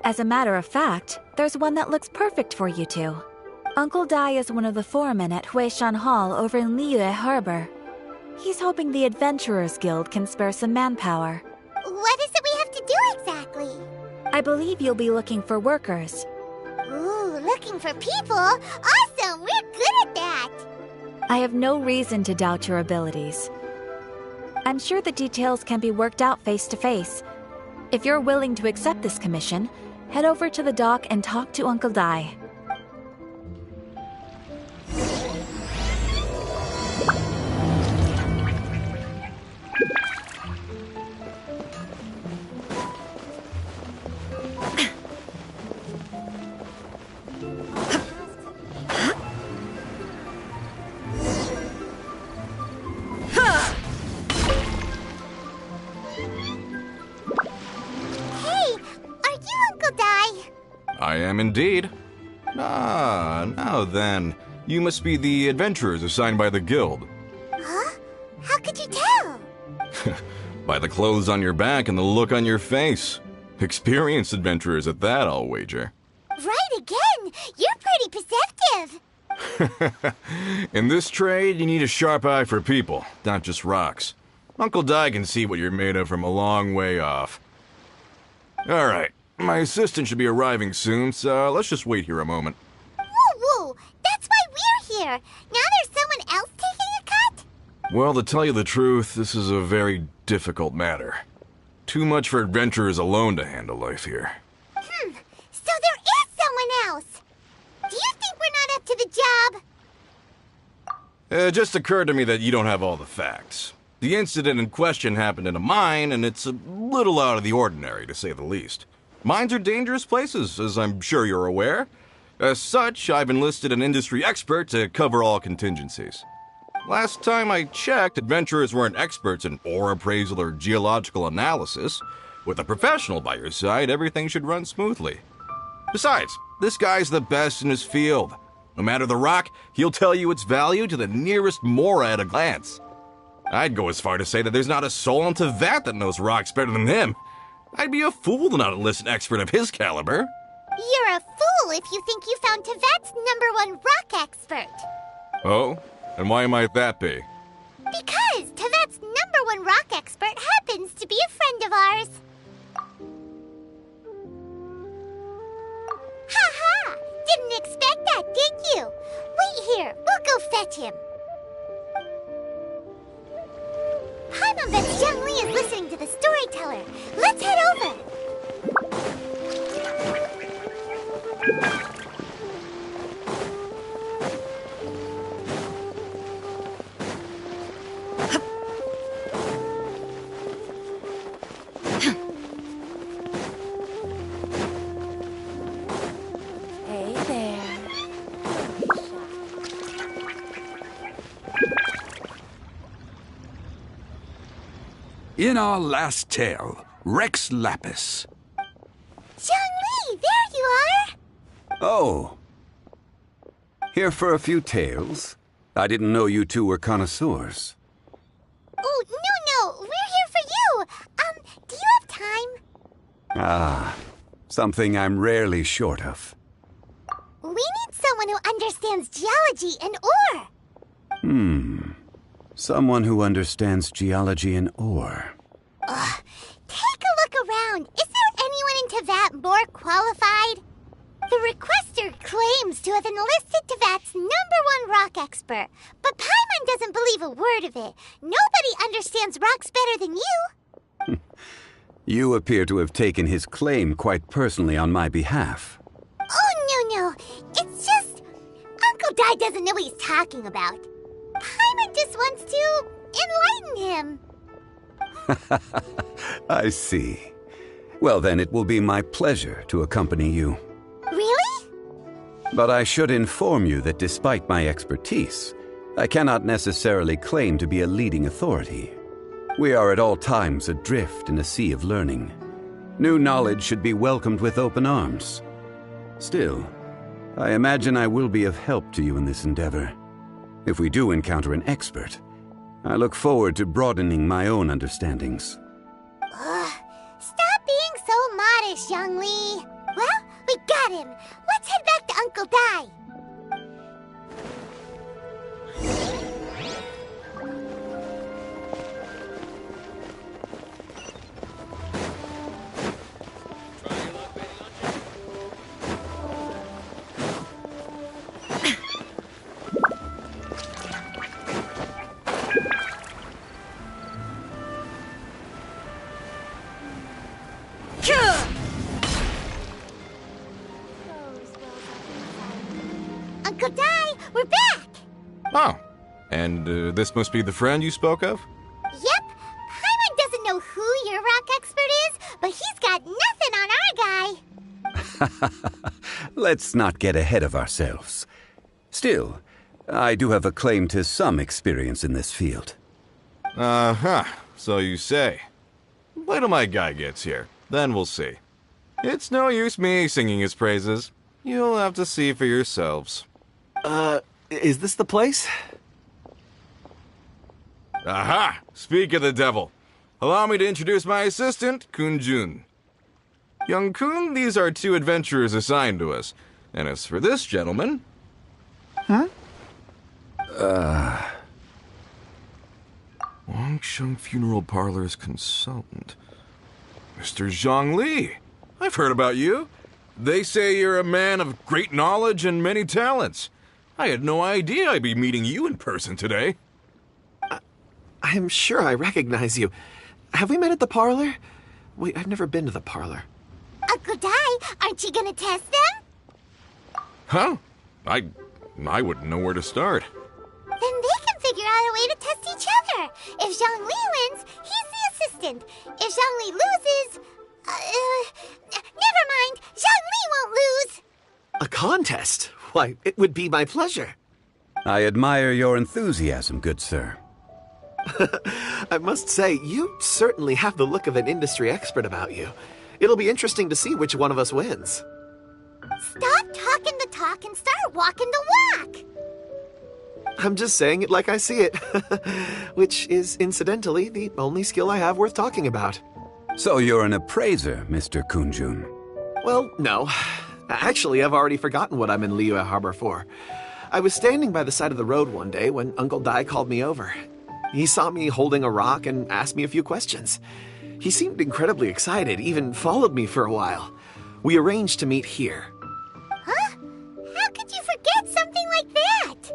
As a matter of fact, there's one that looks perfect for you two. Uncle Dai is one of the foremen at Huishan Hall over in Liyue Harbor. He's hoping the Adventurers Guild can spare some manpower. What is it we have to do exactly? I believe you'll be looking for workers. Ooh, looking for people? Awesome! We're good at that! I have no reason to doubt your abilities. I'm sure the details can be worked out face to face. If you're willing to accept this commission, head over to the dock and talk to Uncle Dai. I am indeed. Now then, you must be the adventurers assigned by the guild. Huh? How could you tell? By the clothes on your back and the look on your face. Experienced adventurers at that, I'll wager. Right again! You're pretty perceptive! In this trade, you need a sharp eye for people, not just rocks. Uncle Dai can see what you're made of from a long way off. Alright, my assistant should be arriving soon, so let's just wait here a moment. Woo-woo! That's why we're here! Now there's someone else taking a cut? Well, to tell you the truth, this is a very difficult matter. Too much for adventurers alone to handle life here. So there is someone else! Do you think we're not up to the job? It just occurred to me that you don't have all the facts. The incident in question happened in a mine, and it's a little out of the ordinary, to say the least. Mines are dangerous places, as I'm sure you're aware. As such, I've enlisted an industry expert to cover all contingencies. Last time I checked, adventurers weren't experts in ore appraisal or geological analysis. With a professional by your side, everything should run smoothly. Besides, this guy's the best in his field. No matter the rock, he'll tell you its value to the nearest mora at a glance. I'd go as far to say that there's not a soul on Teyvat that knows rocks better than him. I'd be a fool to not enlist an expert of his caliber. You're a fool if you think you found Teyvat's #1 rock expert. Oh? And why might that be? Because Teyvat's #1 rock expert happens to be a friend of ours. Ha-ha! Didn't expect that, did you? Wait here, we'll go fetch him. Paimon bets Zhongli is listening to the storyteller. Let's head over. Hey there. In our last tale, Rex Lapis. Zhongli, there you are! Oh. Here for a few tales? I didn't know you two were connoisseurs. Oh, no, we're here for you. Do you have time? Ah, something I'm rarely short of. We need someone who understands geology and ore. Someone who understands geology and ore. Take a look around. Is there anyone in Teyvat more qualified? The requester claims to have enlisted Teyvat's #1 rock expert, but Paimon doesn't believe a word of it. Nobody understands rocks better than you. You appear to have taken his claim quite personally on my behalf. Oh, no. It's just... Uncle Dai doesn't know what he's talking about. Paimon just wants to enlighten him. I see. Well, then it will be my pleasure to accompany you. Really? But I should inform you that despite my expertise, I cannot necessarily claim to be a leading authority. We are at all times adrift in a sea of learning. New knowledge should be welcomed with open arms. Still, I imagine I will be of help to you in this endeavor. If we do encounter an expert, I look forward to broadening my own understandings. Stop being so modest, Zhongli. We'll got him! Let's head back to Uncle Dai! Uncle Dai, we're back! Oh, and this must be the friend you spoke of? Yep. Paimon doesn't know who your rock expert is, but he's got nothing on our guy. Let's not get ahead of ourselves. Still, I do have a claim to some experience in this field. Uh-huh, so you say. Wait till my guy gets here, then we'll see. It's no use me singing his praises. You'll have to see for yourselves. Is this the place? Aha! Speak of the devil. Allow me to introduce my assistant, Kun-jun. Young Kun, these are 2 adventurers assigned to us. And as for this gentleman... Wangsheng Funeral Parlor's consultant. Mr. Zhongli. I've heard about you. They say you're a man of great knowledge and many talents. I had no idea I'd be meeting you in person today. I'm sure I recognize you. Have we met at the parlor? Wait, I've never been to the parlor. Uncle Dai, aren't you gonna test them? Huh? I wouldn't know where to start. Then they can figure out a way to test each other. If Zhongli wins, he's the assistant. If Zhongli loses... never mind. Zhongli won't lose. A contest? Why, it would be my pleasure. I admire your enthusiasm, good sir. I must say, you certainly have the look of an industry expert about you. It'll be interesting to see which one of us wins. Stop talking the talk and start walking the walk. I'm just saying it like I see it. Which is, incidentally, the only skill I have worth talking about. So you're an appraiser, Mr. Kun-jun. Well, no. Actually, I've already forgotten what I'm in Liyue Harbor for. I was standing by the side of the road one day when Uncle Dai called me over. He saw me holding a rock and asked me a few questions. He seemed incredibly excited, even followed me for a while. We arranged to meet here. Huh? How could you forget something like that?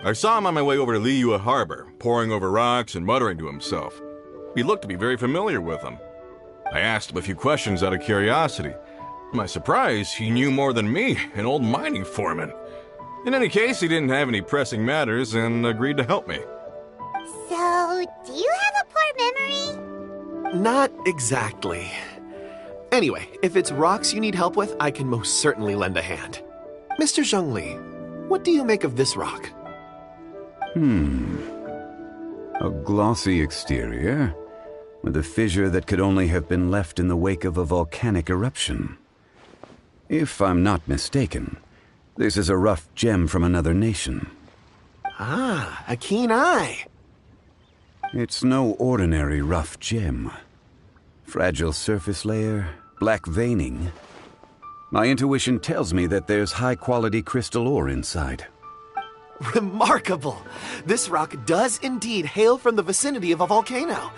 I saw him on my way over to Liyue Harbor, poring over rocks and muttering to himself. He looked to be very familiar with them. I asked him a few questions out of curiosity. To my surprise, he knew more than me, an old mining foreman. In any case, he didn't have any pressing matters and agreed to help me. So, do you have a poor memory? Not exactly. Anyway, if it's rocks you need help with, I can most certainly lend a hand. Mr. Zhongli, what do you make of this rock? A glossy exterior, with a fissure that could only have been left in the wake of a volcanic eruption. If I'm not mistaken, this is a rough gem from another nation. Ah, a keen eye. It's no ordinary rough gem. Fragile surface layer, black veining. My intuition tells me that there's high-quality crystal ore inside. Remarkable! This rock does indeed hail from the vicinity of a volcano.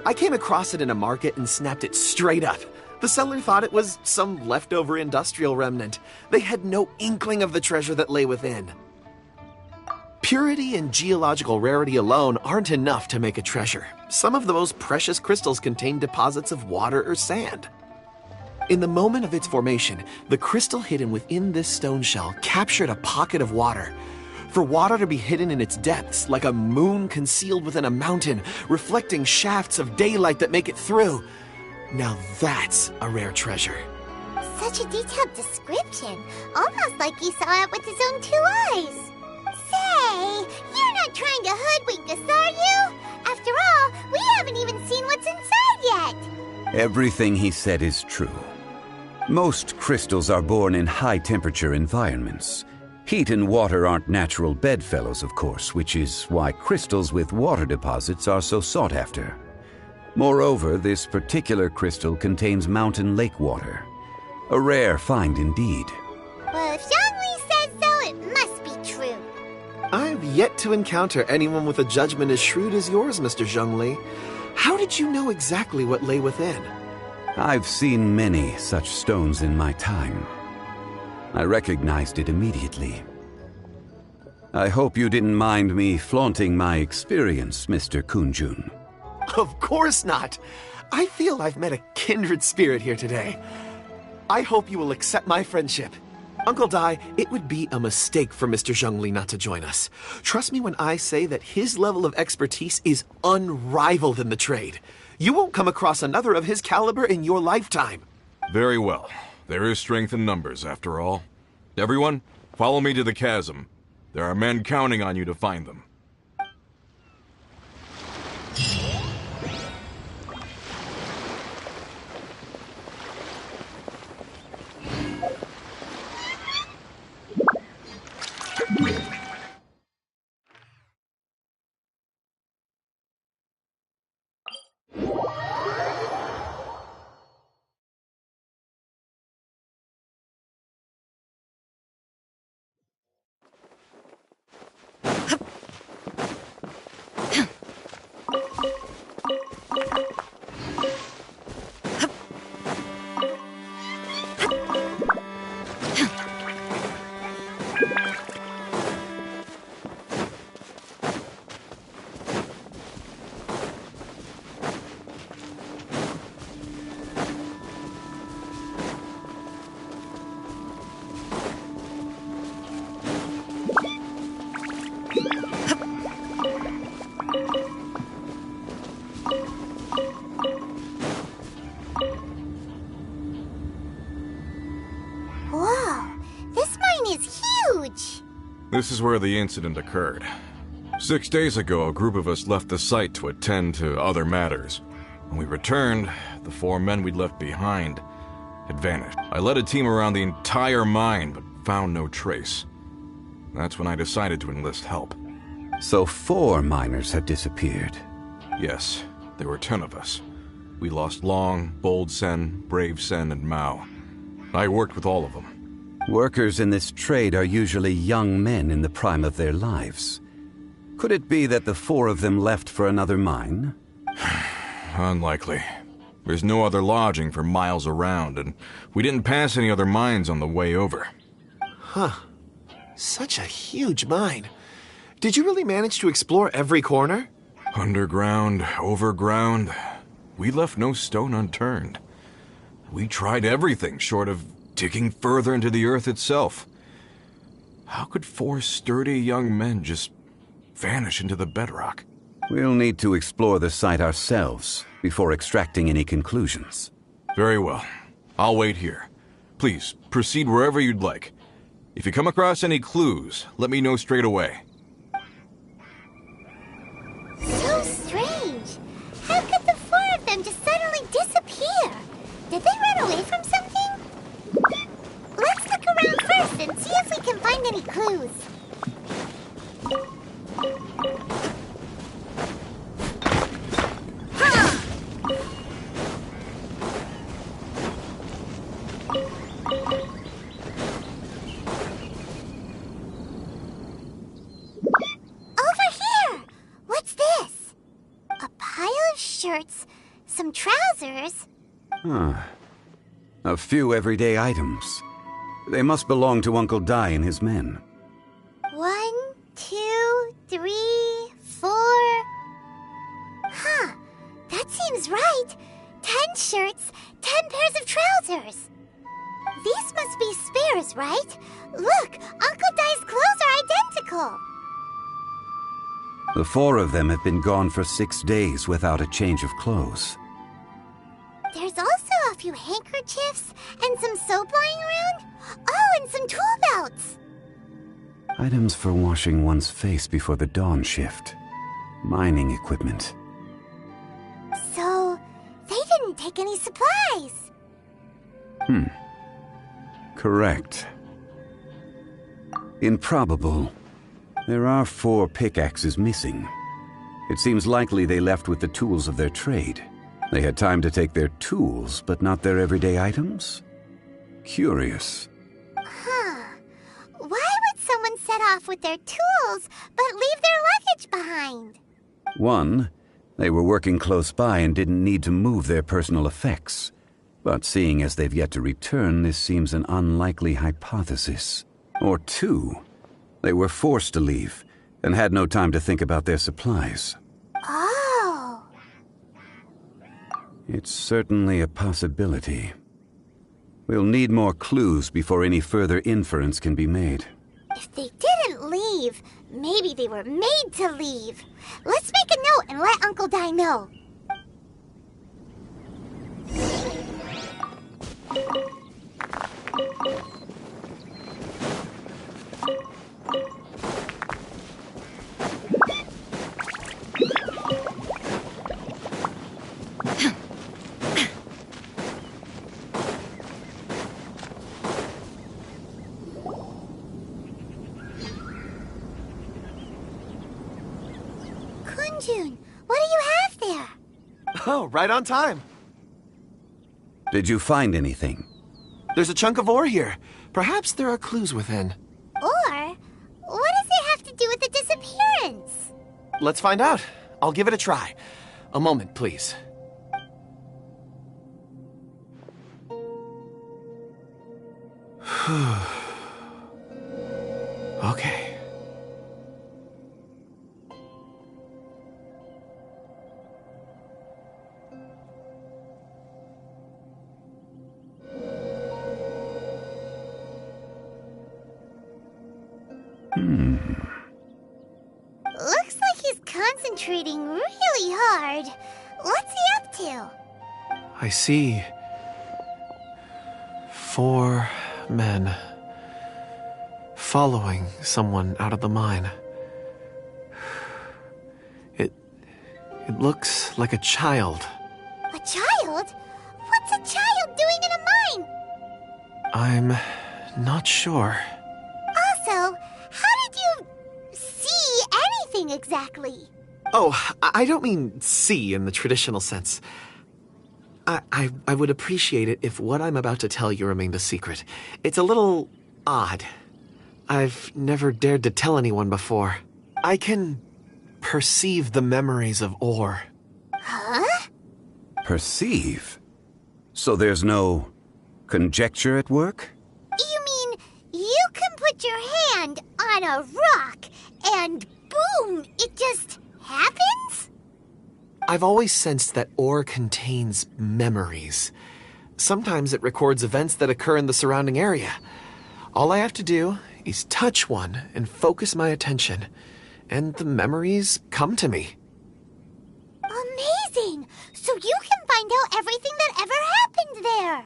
I came across it in a market and snapped it straight up. The seller thought it was some leftover industrial remnant. They had no inkling of the treasure that lay within. Purity and geological rarity alone aren't enough to make a treasure. Some of the most precious crystals contain deposits of water or sand. In the moment of its formation, the crystal hidden within this stone shell captured a pocket of water. For water to be hidden in its depths, like a moon concealed within a mountain, reflecting shafts of daylight that make it through. Now that's a rare treasure. Such a detailed description, almost like he saw it with his own 2 eyes. Say, you're not trying to hoodwink us, are you? After all, we haven't even seen what's inside yet. Everything he said is true. Most crystals are born in high-temperature environments. Heat and water aren't natural bedfellows, of course, which is why crystals with water deposits are so sought after. Moreover, this particular crystal contains mountain lake water. A rare find indeed. Well, if Zhongli says so, it must be true. I've yet to encounter anyone with a judgment as shrewd as yours, Mr. Zhongli. How did you know exactly what lay within? I've seen many such stones in my time. I recognized it immediately. I hope you didn't mind me flaunting my experience, Mr. Kunjun. Of course not. I feel I've met a kindred spirit here today. I hope you will accept my friendship. Uncle Dai, it would be a mistake for Mr. Zhongli not to join us. Trust me when I say that his level of expertise is unrivaled in the trade. You won't come across another of his caliber in your lifetime. Very well. There is strength in numbers, after all. Everyone, follow me to the chasm. There are men counting on you to find them. This is where the incident occurred. 6 days ago, a group of us left the site to attend to other matters. When we returned, the 4 men we'd left behind had vanished. I led a team around the entire mine, but found no trace. That's when I decided to enlist help. So 4 miners had disappeared. Yes, there were 10 of us. We lost Long, Bold Sen, Brave Sen, and Mao. I worked with all of them. Workers in this trade are usually young men in the prime of their lives. Could it be that the 4 of them left for another mine? Unlikely. There's no other lodging for miles around, and we didn't pass any other mines on the way over. Huh. Such a huge mine. Did you really manage to explore every corner? Underground, overground. We left no stone unturned. We tried everything short of digging further into the earth itself. How could 4 sturdy young men just vanish into the bedrock? We'll need to explore the site ourselves before extracting any conclusions. Very well. I'll wait here. Please, proceed wherever you'd like. If you come across any clues, let me know straight away. So strange. How could the 4 of them just suddenly disappear? Did they run away from something? Let's look around first and see if we can find any clues. Over here! What's this? A pile of shirts, some trousers. A few everyday items. They must belong to Uncle Dai and his men. 1, 2, 3, 4. Huh, that seems right. 10 shirts, 10 pairs of trousers. These must be spares, right? Look, Uncle Dai's clothes are identical. The 4 of them have been gone for 6 days without a change of clothes. There's also a few handkerchiefs and some soap lying around. Oh, and some tool belts. Items for washing one's face before the dawn shift. Mining equipment. So, they didn't take any supplies. Correct. Improbable. There are 4 pickaxes missing. It seems likely they left with the tools of their trade. They had time to take their tools, but not their everyday items? Curious. Huh. Why would someone set off with their tools but leave their luggage behind? One, they were working close by and didn't need to move their personal effects. But seeing as they've yet to return, this seems an unlikely hypothesis. Or two, they were forced to leave and had no time to think about their supplies. Oh. It's certainly a possibility. We'll need more clues before any further inference can be made. If they didn't leave, maybe they were made to leave. Let's make a note and let Uncle Dai know. Kunjun, what do you have there? Oh, right on time. Did you find anything? There's a chunk of ore here. Perhaps there are clues within. Or, what does it have to do with the disappearance? Let's find out. I'll give it a try. A moment, please. Okay. Looks like he's concentrating really hard. What's he up to? I see 4 men following someone out of the mine. It looks like a child. A child? What's a child doing in a mine? I'm not sure. Also, how did you see anything exactly? Oh, I don't mean see in the traditional sense. I would appreciate it if what I'm about to tell you remained a secret. It's a little odd. I've never dared to tell anyone before. I can perceive the memories of ore. Huh? Perceive? So there's no conjecture at work? You mean you can put your hand on a rock and boom, it just happens? I've always sensed that ore contains memories. Sometimes it records events that occur in the surrounding area. All I have to do is touch one and focus my attention, and the memories come to me. Amazing! So you can find out everything that ever happened there.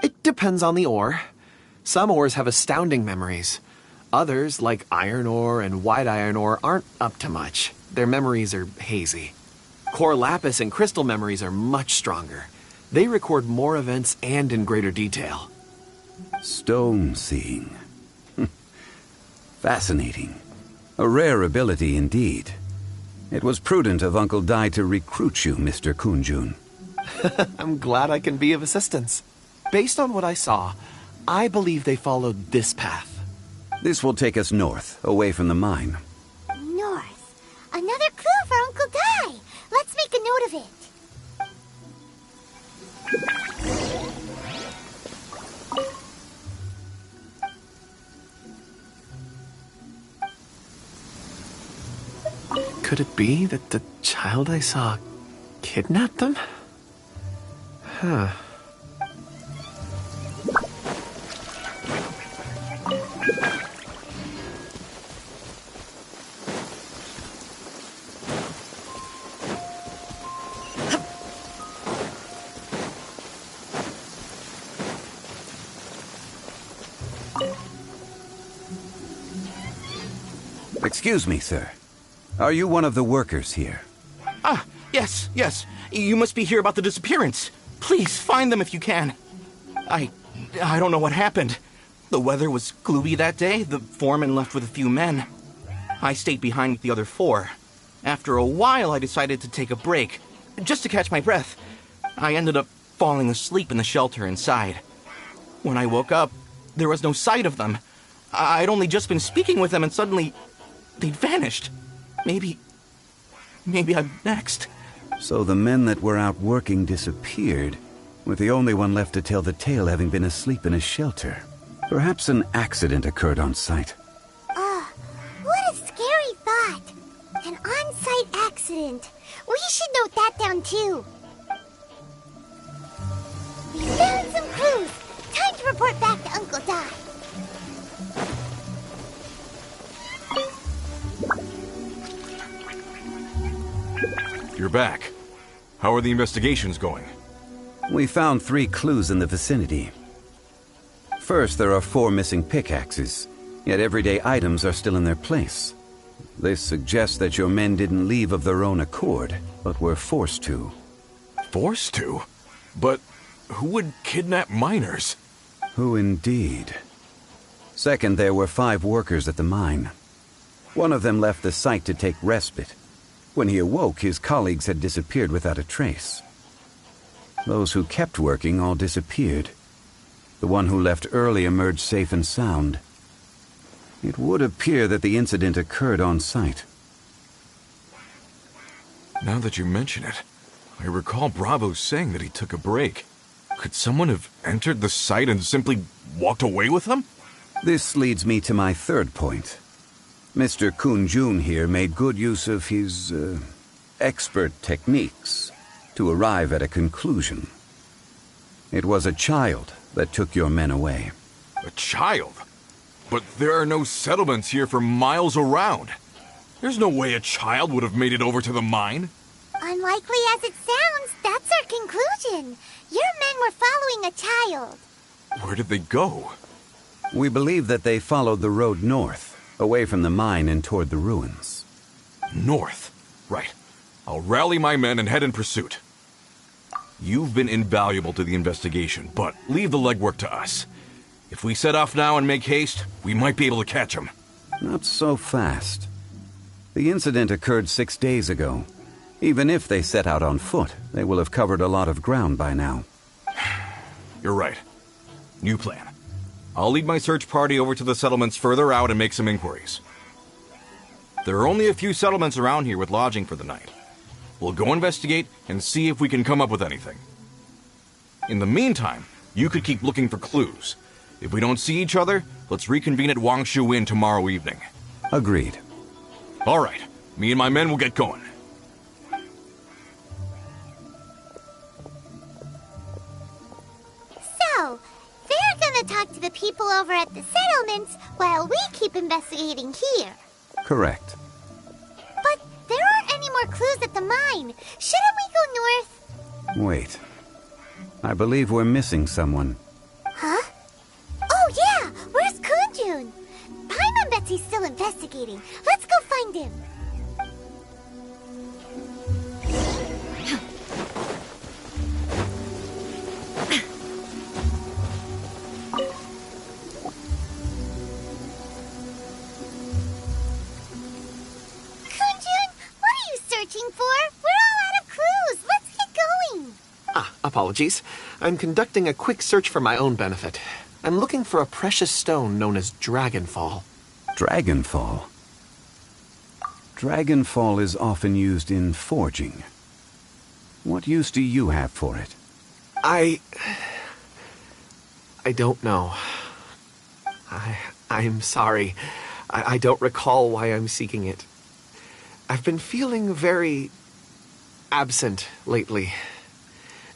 It depends on the ore. Some ores have astounding memories. Others, like iron ore and white iron ore, aren't up to much. Their memories are hazy. Core lapis and crystal memories are much stronger. They record more events and in greater detail. Stone seeing. Fascinating. A rare ability indeed. It was prudent of Uncle Dai to recruit you, Mr. Kunjun. I'm glad I can be of assistance. Based on what I saw, I believe they followed this path. This will take us north, away from the mine. North. Another clue for Uncle Dai. Let's make a note of it. Could it be that the child I saw kidnapped them? Huh. Excuse me, sir. Are you one of the workers here? Ah, yes. You must be here about the disappearance. Please, find them if you can. I don't know what happened. The weather was gloomy that day. The foreman left with a few men. I stayed behind with the other 4. After a while, I decided to take a break, just to catch my breath. I ended up falling asleep in the shelter inside. When I woke up, there was no sight of them. I'd only just been speaking with them and suddenly they'd vanished. Maybe I'm next. So the men that were out working disappeared, with the only one left to tell the tale having been asleep in a shelter. Perhaps an accident occurred on site. What a scary thought. An on-site accident. We should note that down too. We found some clues. Time to report back to Uncle Dot. You're back. How are the investigations going? We found 3 clues in the vicinity. First, there are 4 missing pickaxes, yet everyday items are still in their place. This suggests that your men didn't leave of their own accord, but were forced to. Forced to? But who would kidnap miners? Who indeed? Second, there were 5 workers at the mine. One of them left the site to take respite. When he awoke, his colleagues had disappeared without a trace. Those who kept working all disappeared. The one who left early emerged safe and sound. It would appear that the incident occurred on site. Now that you mention it, I recall Bravo saying that he took a break. Could someone have entered the site and simply walked away with them? This leads me to my third point. Mr. Kun-jun here made good use of his, expert techniques to arrive at a conclusion. It was a child that took your men away. A child? But there are no settlements here for miles around. There's no way a child would have made it over to the mine. Unlikely as it sounds, that's our conclusion. Your men were following a child. Where did they go? We believe that they followed the road north, away from the mine and toward the ruins. North? Right. I'll rally my men and head in pursuit. You've been invaluable to the investigation, but leave the legwork to us. If we set off now and make haste, we might be able to catch them. Not so fast. The incident occurred 6 days ago. Even if they set out on foot, they will have covered a lot of ground by now. You're right. New plan. I'll lead my search party over to the settlements further out and make some inquiries. There are only a few settlements around here with lodging for the night. We'll go investigate and see if we can come up with anything. In the meantime, you could keep looking for clues. If we don't see each other, let's reconvene at Wangshu Inn tomorrow evening. Agreed. All right. Me and my men will get going. So, they're gonna talk to the people over at the settlements while we keep investigating here. Correct. But there aren't any more clues at the mine. Shouldn't we go north? Wait. I believe we're missing someone. Huh? Oh yeah! Where's Kunjun? Paimon bets he's still investigating. Let's go find him. Searching for? We're all out of clues. Let's get going. Apologies. I'm conducting a quick search for my own benefit. I'm looking for a precious stone known as Dragonfall. Dragonfall? Dragonfall is often used in forging. What use do you have for it? I don't know. I'm sorry. I don't recall why I'm seeking it. I've been feeling very absent lately.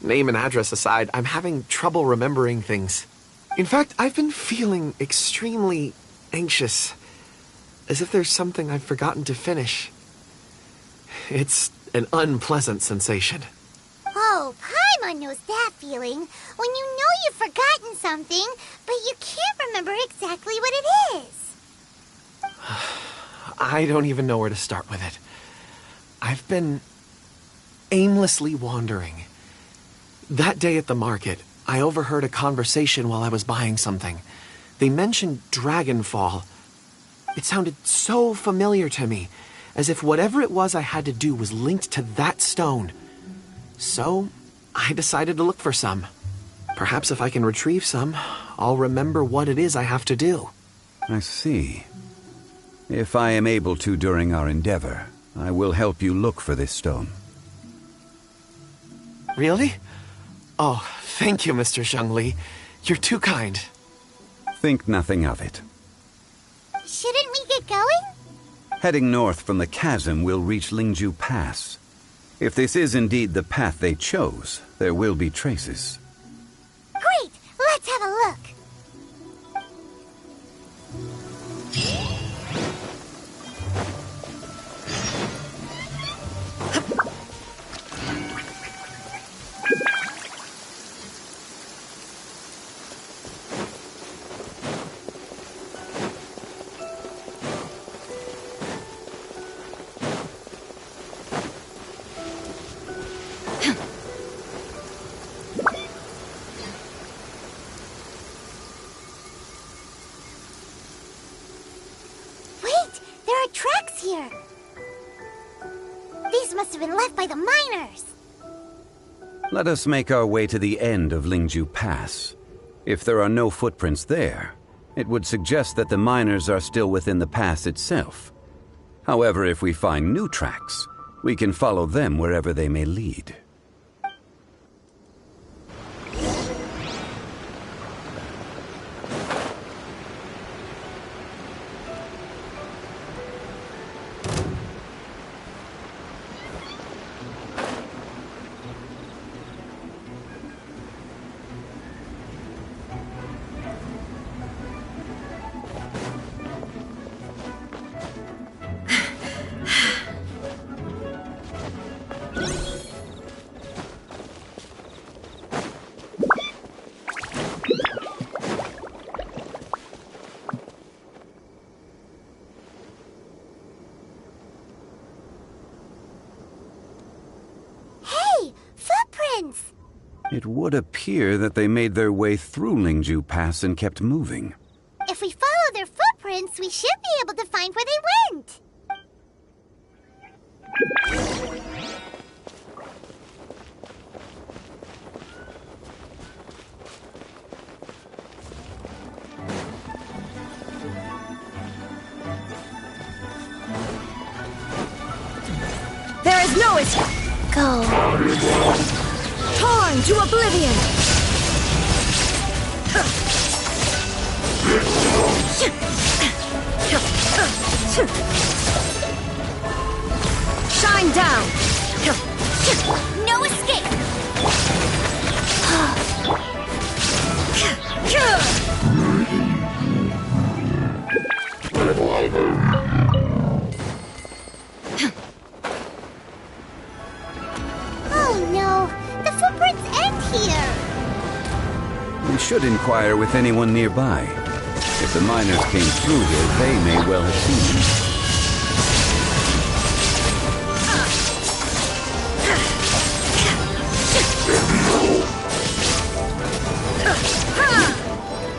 Name and address aside, I'm having trouble remembering things. In fact, I've been feeling extremely anxious, as if there's something I've forgotten to finish. It's an unpleasant sensation. Oh, Paimon knows that feeling. When you know you've forgotten something, but you can't remember exactly what it is. I don't even know where to start with it. I've been aimlessly wandering. That day at the market, I overheard a conversation while I was buying something. They mentioned Dragonfall. It sounded so familiar to me, as if whatever it was I had to do was linked to that stone. So, I decided to look for some. Perhaps if I can retrieve some, I'll remember what it is I have to do. I see. If I am able to during our endeavor, I will help you look for this stone. Really? Oh, thank you, Mr. Zhongli. You're too kind. Think nothing of it. Shouldn't we get going? Heading north from the chasm will reach Lingju Pass. If this is indeed the path they chose, there will be traces. Great! Let's have a look. Tracks here. These must have been left by the miners. Let us make our way to the end of Lingju Pass. If there are no footprints there, it would suggest that the miners are still within the pass itself. However, if we find new tracks, we can follow them wherever they may lead. It would appear that they made their way through Lingju Pass and kept moving. If we follow their footprints, we should be able to find where they went. There is no escape. Go. Torn to oblivion! Shine down! No escape! Oh no! The footprints end here! We should inquire with anyone nearby. If the miners came through here, they may well have seen them.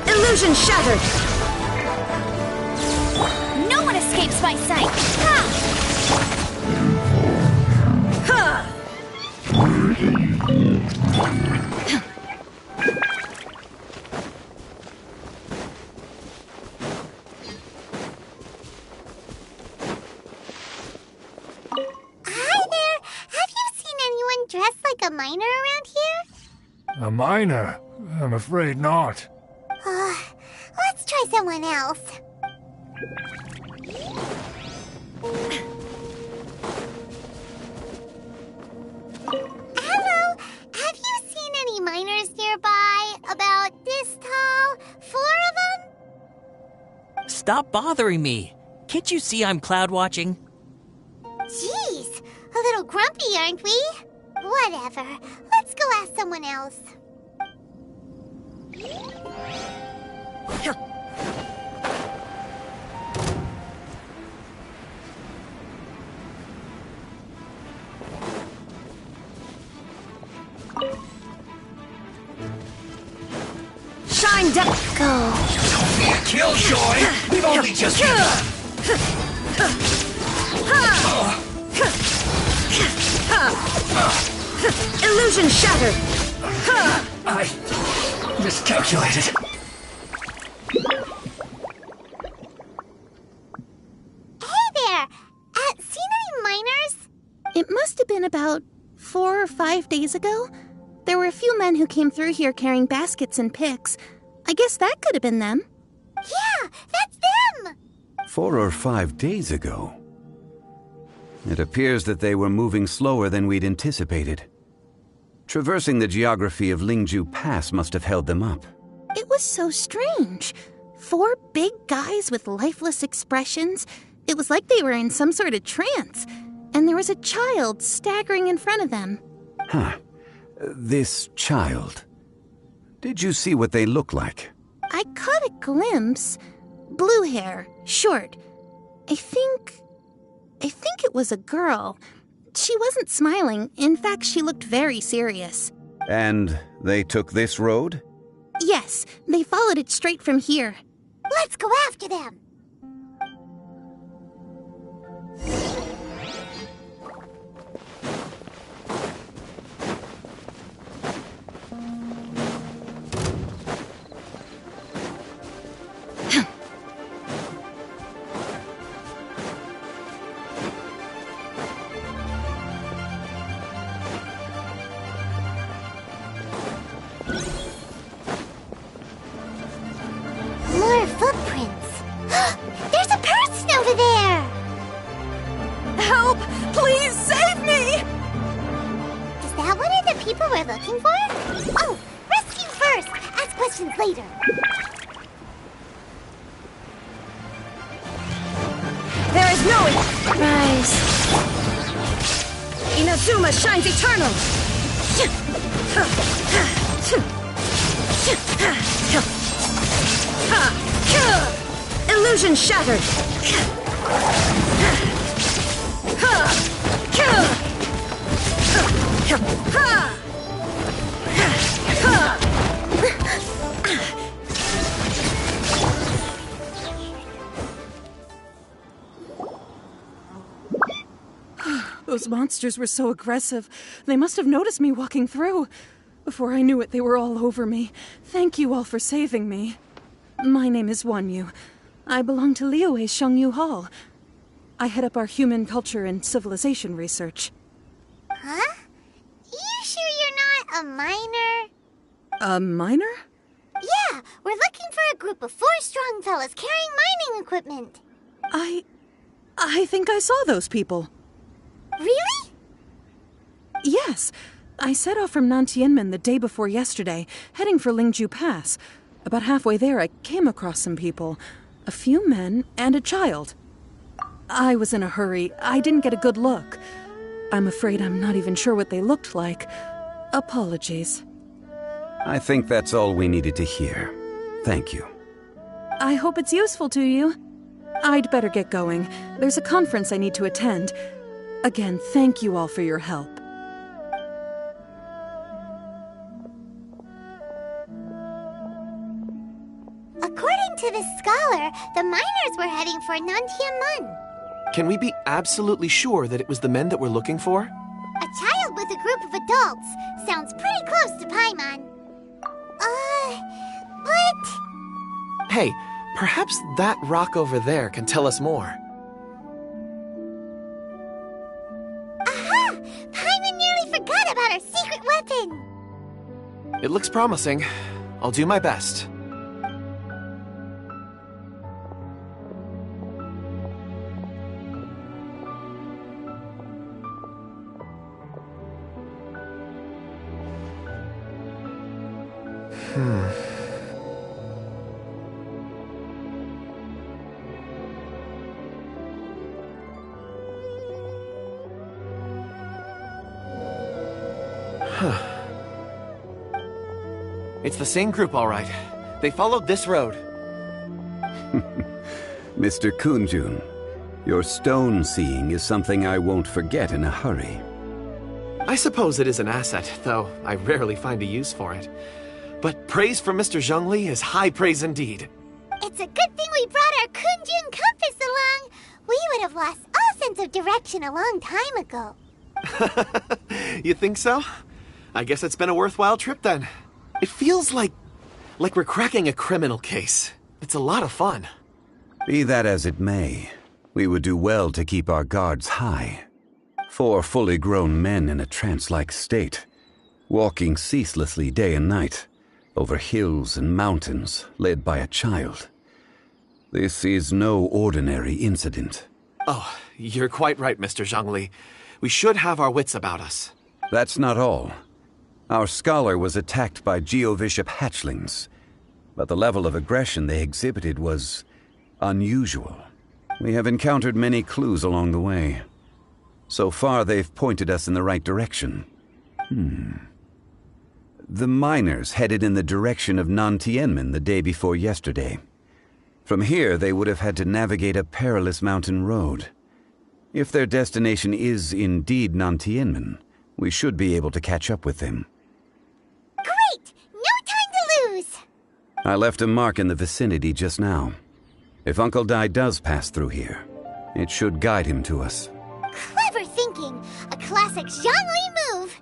Illusion shattered! No one escapes my sight! Dressed like a miner around here? A miner? I'm afraid not. Let's try someone else. Hello, have you seen any miners nearby? About this tall? 4 of them? Stop bothering me. Can't you see I'm cloud watching? Jeez, a little grumpy, aren't we? Whatever. Let's go ask someone else. Shine down! Go. Killjoy! We've only just begun! Illusion shattered! Miscalculated. Hey there! Seen any miners? It must have been about 4 or 5 days ago. There were a few men who came through here carrying baskets and picks. I guess that could have been them. Yeah, that's them! 4 or 5 days ago. It appears that they were moving slower than we'd anticipated. Traversing the geography of Lingju Pass must have held them up. It was so strange. 4 big guys with lifeless expressions. It was like they were in some sort of trance. And there was a child staggering in front of them. Huh. This child. Did you see what they look like? I caught a glimpse. Blue hair, short. I think it was a girl. She wasn't smiling. In fact, she looked very serious. And they took this road? Yes, they followed it straight from here. Let's go after them! More footprints. There's a person over there! Help! Please save me! Is that one of the people we're looking for? Oh, rescue first! Ask questions later. There is no rise. Inazuma shines eternal. Illusion shattered. Those monsters were so aggressive. They must have noticed me walking through. Before I knew it, they were all over me. Thank you all for saving me. My name is Wanyu. I belong to Liyue's Shengyu Hall. I head up our human culture and civilization research. Huh? You sure you're not a miner? A miner? Yeah, we're looking for a group of 4 strong fellas carrying mining equipment. I think I saw those people. Really? Yes. I set off from Nantianmen the day before yesterday, heading for Lingju Pass. About halfway there, I came across some people. A few men and a child. I was in a hurry. I didn't get a good look. I'm afraid I'm not even sure what they looked like. Apologies. I think that's all we needed to hear. Thank you. I hope it's useful to you. I'd better get going. There's a conference I need to attend. Again, thank you all for your help. According to this scholar, the miners were heading for Nantianmen. Can we be absolutely sure that it was the men that we're looking for? A child with a group of adults. Sounds pretty close to Paimon. But... Hey, perhaps that rock over there can tell us more. Aha! Paimon nearly forgot about our secret weapon! It looks promising. I'll do my best. It's the same group, all right. They followed this road. Mr. Kunjun, your stone seeing is something I won't forget in a hurry. I suppose it is an asset, though I rarely find a use for it. But praise from Mr. Zhongli is high praise indeed. It's a good thing we brought our Kunjun compass along. We would have lost all sense of direction a long time ago. You think so? I guess it's been a worthwhile trip then. It feels like Like we're cracking a criminal case. It's a lot of fun. Be that as it may, we would do well to keep our guards high. 4 fully grown men in a trance-like state, walking ceaselessly day and night, over hills and mountains, led by a child. This is no ordinary incident. Oh, you're quite right, Mr. Zhongli. We should have our wits about us. That's not all. Our scholar was attacked by Geovishap hatchlings, but the level of aggression they exhibited was unusual. We have encountered many clues along the way. So far, they've pointed us in the right direction. The miners headed in the direction of Nantianmen the day before yesterday. From here, they would have had to navigate a perilous mountain road. If their destination is indeed Nantianmen, we should be able to catch up with them. Great! No time to lose! I left a mark in the vicinity just now. If Uncle Dai does pass through here, it should guide him to us. Clever thinking! A classic Zhongli move!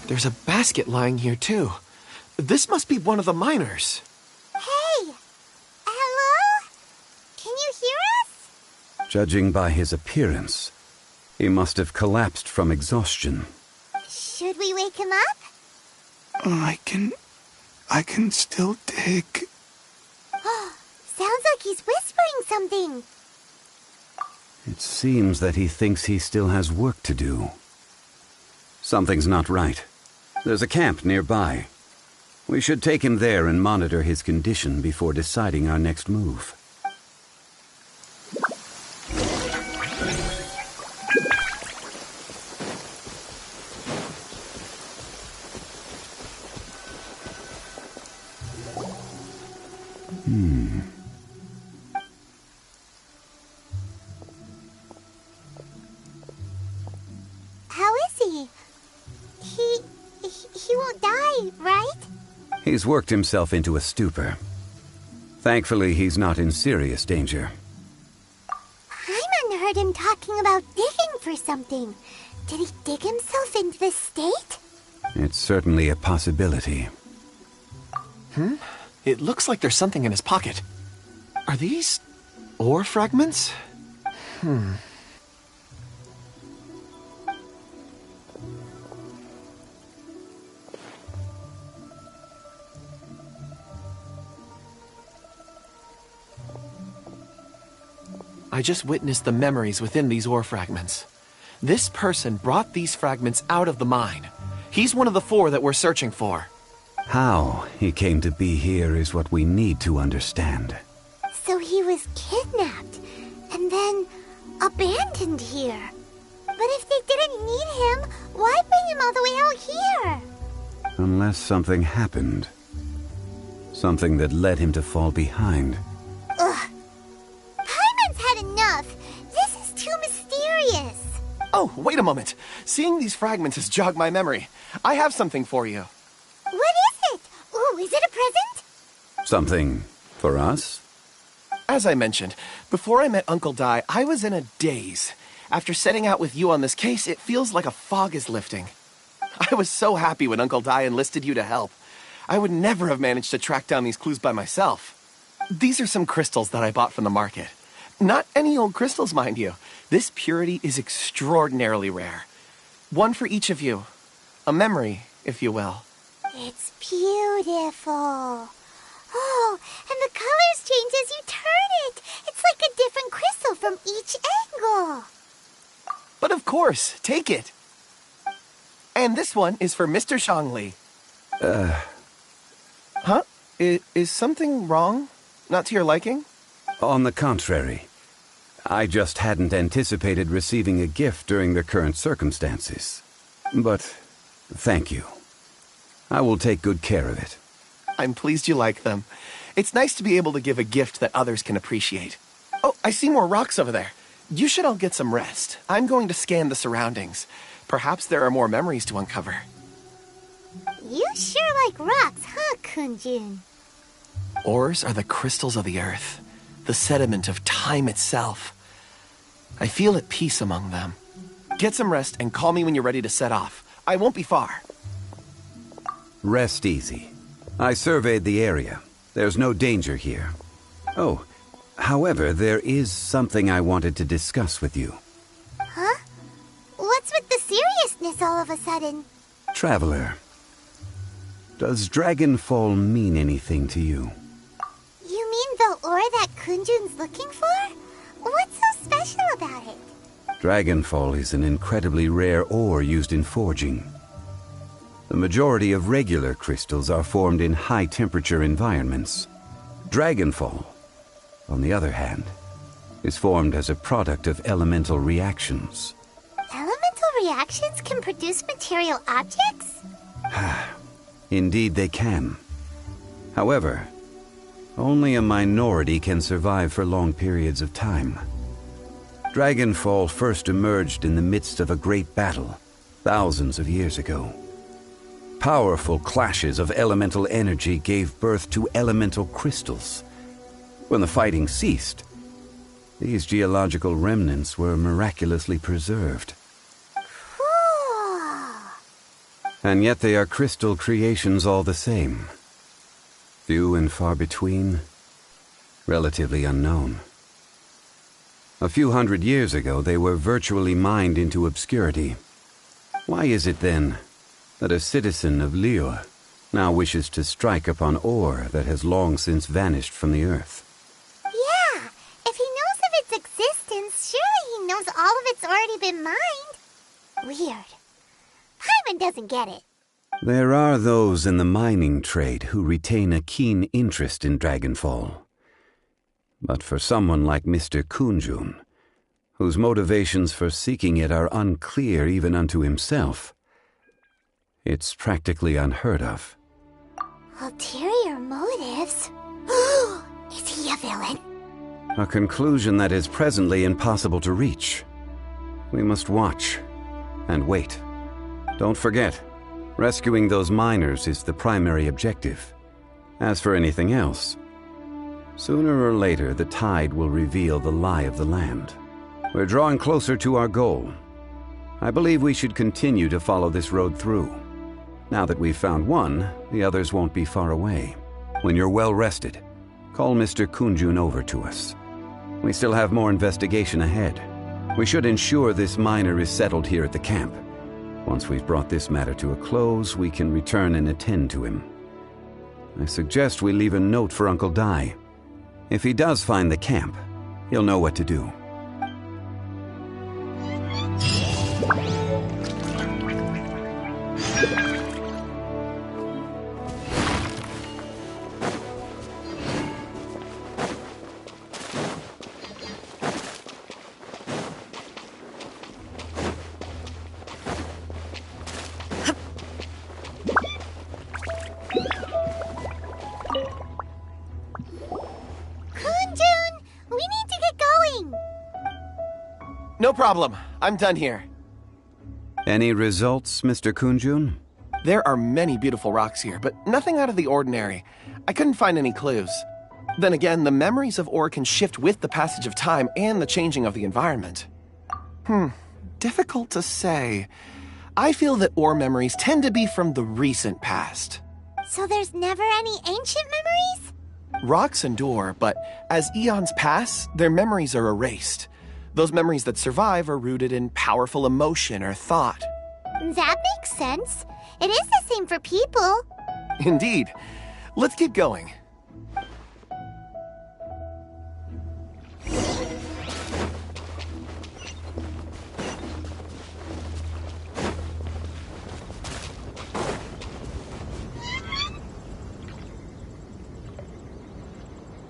There's a basket lying here, too. This must be one of the miners. Hey! Hello? Can you hear us? Judging by his appearance, he must have collapsed from exhaustion. Should we wake him up? I can still dig. Sounds like he's whispering something. It seems that he thinks he still has work to do. Something's not right. There's a camp nearby. We should take him there and monitor his condition before deciding our next move. How is he? He won't die, right? He's worked himself into a stupor. Thankfully, he's not in serious danger. Hyman heard him talking about digging for something. Did he dig himself into this state? It's certainly a possibility. It looks like there's something in his pocket. Are these ore fragments? I just witnessed the memories within these ore fragments. This person brought these fragments out of the mine. He's one of the 4 that we're searching for. How he came to be here is what we need to understand. So he was kidnapped and then abandoned here. But if they didn't need him, why bring him all the way out here? Unless something happened. Something that led him to fall behind. Ugh. Hyman's had enough. This is too mysterious. Oh, wait a moment. Seeing these fragments has jogged my memory. I have something for you. What is it? Ooh, is it a present? Something for us? As I mentioned, before I met Uncle Dai, I was in a daze. After setting out with you on this case, it feels like a fog is lifting. I was so happy when Uncle Dai enlisted you to help. I would never have managed to track down these clues by myself. These are some crystals that I bought from the market. Not any old crystals, mind you. This purity is extraordinarily rare. One for each of you. A memory, if you will. It's beautiful. Oh, and the colors change as you turn it. It's like a different crystal from each angle. But of course, take it. And this one is for Mr. Zhongli. Huh? Is something wrong? Not to your liking? On the contrary, I just hadn't anticipated receiving a gift during the current circumstances. But thank you. I will take good care of it. I'm pleased you like them. It's nice to be able to give a gift that others can appreciate. Oh, I see more rocks over there. You should all get some rest. I'm going to scan the surroundings. Perhaps there are more memories to uncover. You sure like rocks, huh, Kunjun? Ores are the crystals of the earth, the sediment of time itself. I feel at peace among them. Get some rest and call me when you're ready to set off. I won't be far. Rest easy. I surveyed the area. There's no danger here. Oh, however, there is something I wanted to discuss with you. Huh? What's with the seriousness all of a sudden? Traveler, does Dragonfall mean anything to you? You mean the ore that Kunjun's looking for? What's so special about it? Dragonfall is an incredibly rare ore used in forging. The majority of regular crystals are formed in high-temperature environments. Dragonfall, on the other hand, is formed as a product of elemental reactions. Elemental reactions can produce material objects? Indeed they can. However, only a minority can survive for long periods of time. Dragonfall first emerged in the midst of a great battle, thousands of years ago. Powerful clashes of elemental energy gave birth to elemental crystals. When the fighting ceased, these geological remnants were miraculously preserved. And yet they are crystal creations all the same. Few and far between, relatively unknown. A few hundred years ago, they were virtually mined into obscurity. Why is it then that a citizen of Liyue now wishes to strike upon ore that has long since vanished from the earth? Yeah, if he knows of its existence, surely he knows all of it's already been mined. Weird. Paimon doesn't get it. There are those in the mining trade who retain a keen interest in Dragonfall. But for someone like Mr. Kunjun, whose motivations for seeking it are unclear even unto himself, it's practically unheard of. Ulterior motives? Is he a villain? A conclusion that is presently impossible to reach. We must watch and wait. Don't forget, rescuing those miners is the primary objective. As for anything else, sooner or later the tide will reveal the lie of the land. We're drawing closer to our goal. I believe we should continue to follow this road through. Now that we've found one, the others won't be far away. When you're well rested, call Mr. Kunjun over to us. We still have more investigation ahead. We should ensure this miner is settled here at the camp. Once we've brought this matter to a close, we can return and attend to him. I suggest we leave a note for Uncle Dai. If he does find the camp, he'll know what to do. No problem. I'm done here. Any results, Mr. Kunjun? There are many beautiful rocks here, but nothing out of the ordinary. I couldn't find any clues. Then again, the memories of ore can shift with the passage of time and the changing of the environment. Difficult to say. I feel that ore memories tend to be from the recent past. So there's never any ancient memories? Rocks endure, but as eons pass, their memories are erased. Those memories that survive are rooted in powerful emotion or thought. That makes sense. It is the same for people. Indeed. Let's keep going.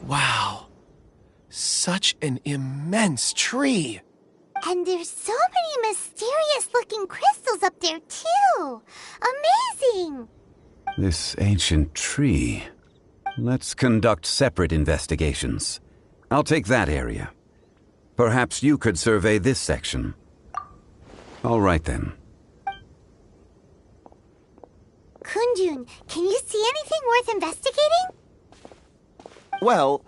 Wow. such an immense tree. And there's so many mysterious-looking crystals up there, too. Amazing! This ancient tree. Let's conduct separate investigations. I'll take that area. Perhaps you could survey this section. All right, then. Kunjun, can you see anything worth investigating? Well,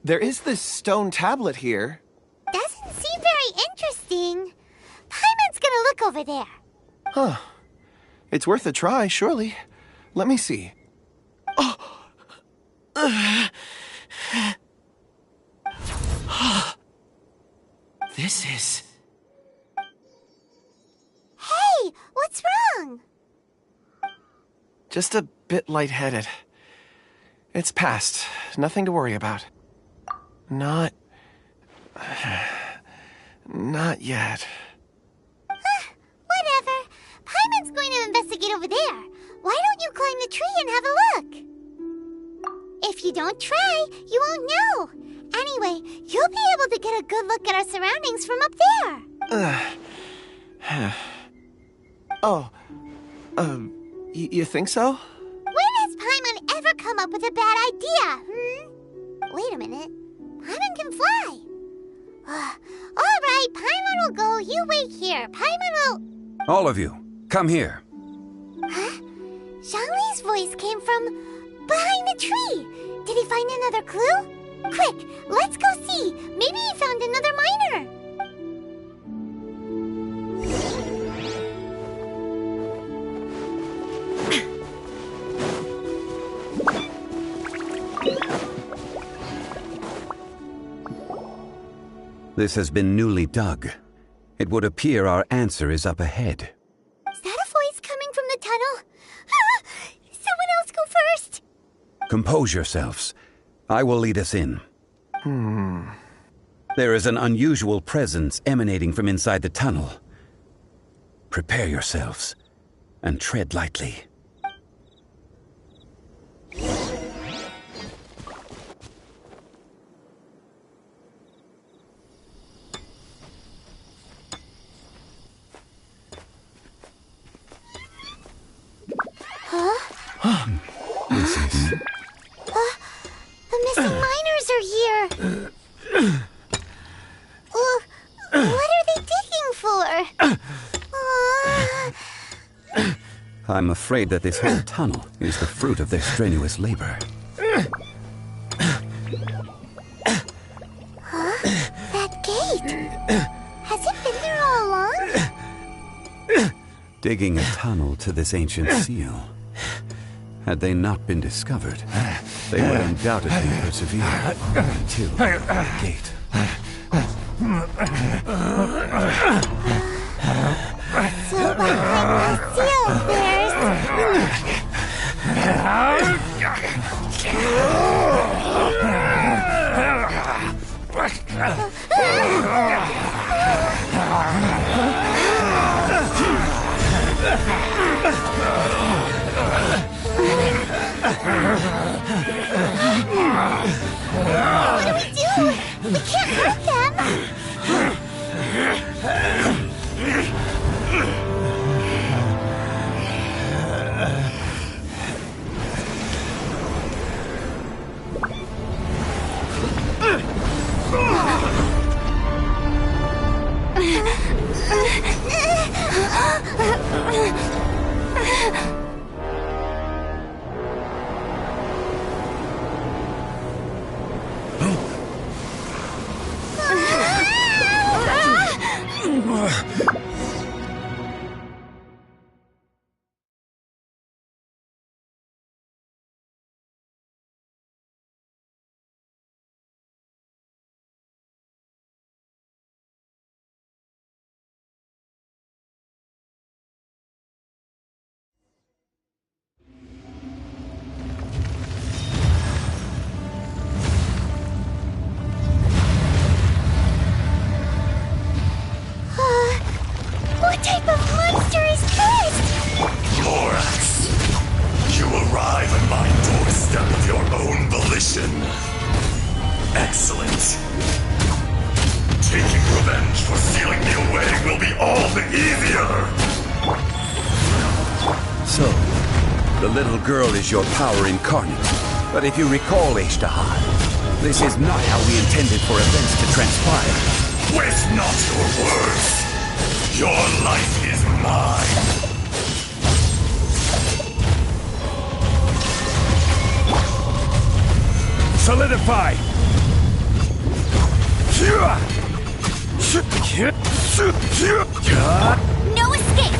there is this stone tablet here. Doesn't seem very interesting. Paimon's gonna look over there. Huh. It's worth a try, surely. Let me see. Oh! This is... Hey, what's wrong? just a bit lightheaded. It's past. Nothing to worry about. Not yet. Whatever. Paimon's going to investigate over there. Why don't you climb the tree and have a look? If you don't try, you won't know. Anyway, you'll be able to get a good look at our surroundings from up there. You think so? When has Paimon ever come up with a bad idea, Wait a minute. Paimon can fly. All right, Paimon will go. You wait here. Paimon will... All of you, come here. Huh? Zhongli's voice came from behind the tree. Did he find another clue? Quick, let's go see. Maybe he found another miner. This has been newly dug. It would appear our answer is up ahead. Is that a voice coming from the tunnel? Someone else go first. Compose yourselves. I will lead us in. There is an unusual presence emanating from inside the tunnel. Prepare yourselves and tread lightly. This is... The missing miners are here. What are they digging for? I'm afraid that this whole tunnel is the fruit of their strenuous labor. That gate. Has it been there all along? Digging a tunnel to this ancient seal. Had they not been discovered, they would undoubtedly persevere until the gate. So behind the seal, What do we do? We can't hurt them. revenge for sealing me away will be all the easier! So, the little girl is your power incarnate. But if you recall, Ishtaha, this is not how we intended for events to transpire. Waste not your words! Your life is mine! Solidify! No escape!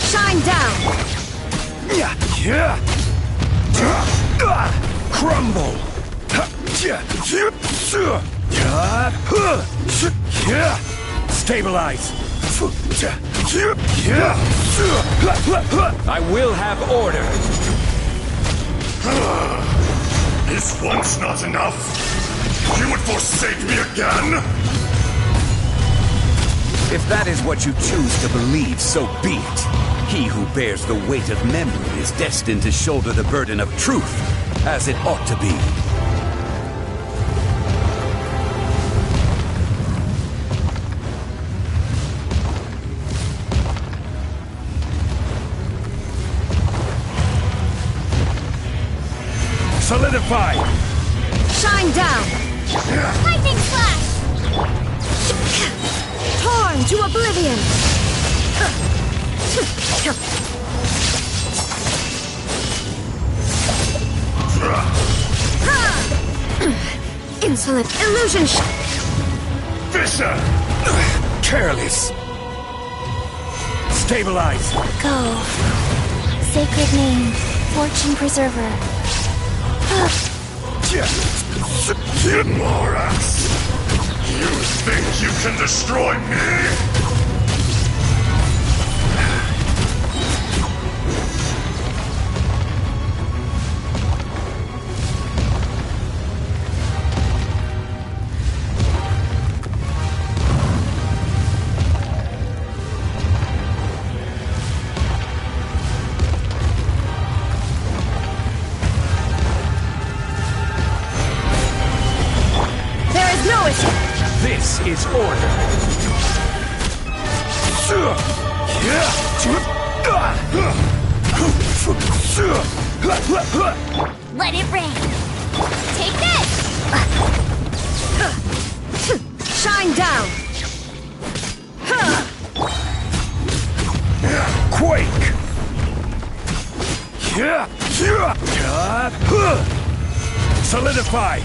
Shine down! Crumble! Stabilize! I will have order! Is once not enough? You would forsake me again? If that is what you choose to believe, so be it. He who bears the weight of memory is destined to shoulder the burden of truth, as it ought to be. Solidify! Shine down! Lightning flash! Torn to oblivion! Insolent illusion! Fisher! Careless! Stabilize! Go. Sacred name, fortune preserver. Morax! You think you can destroy me? This is order. Let it rain. Take this! Shine down! Quake! Solidify!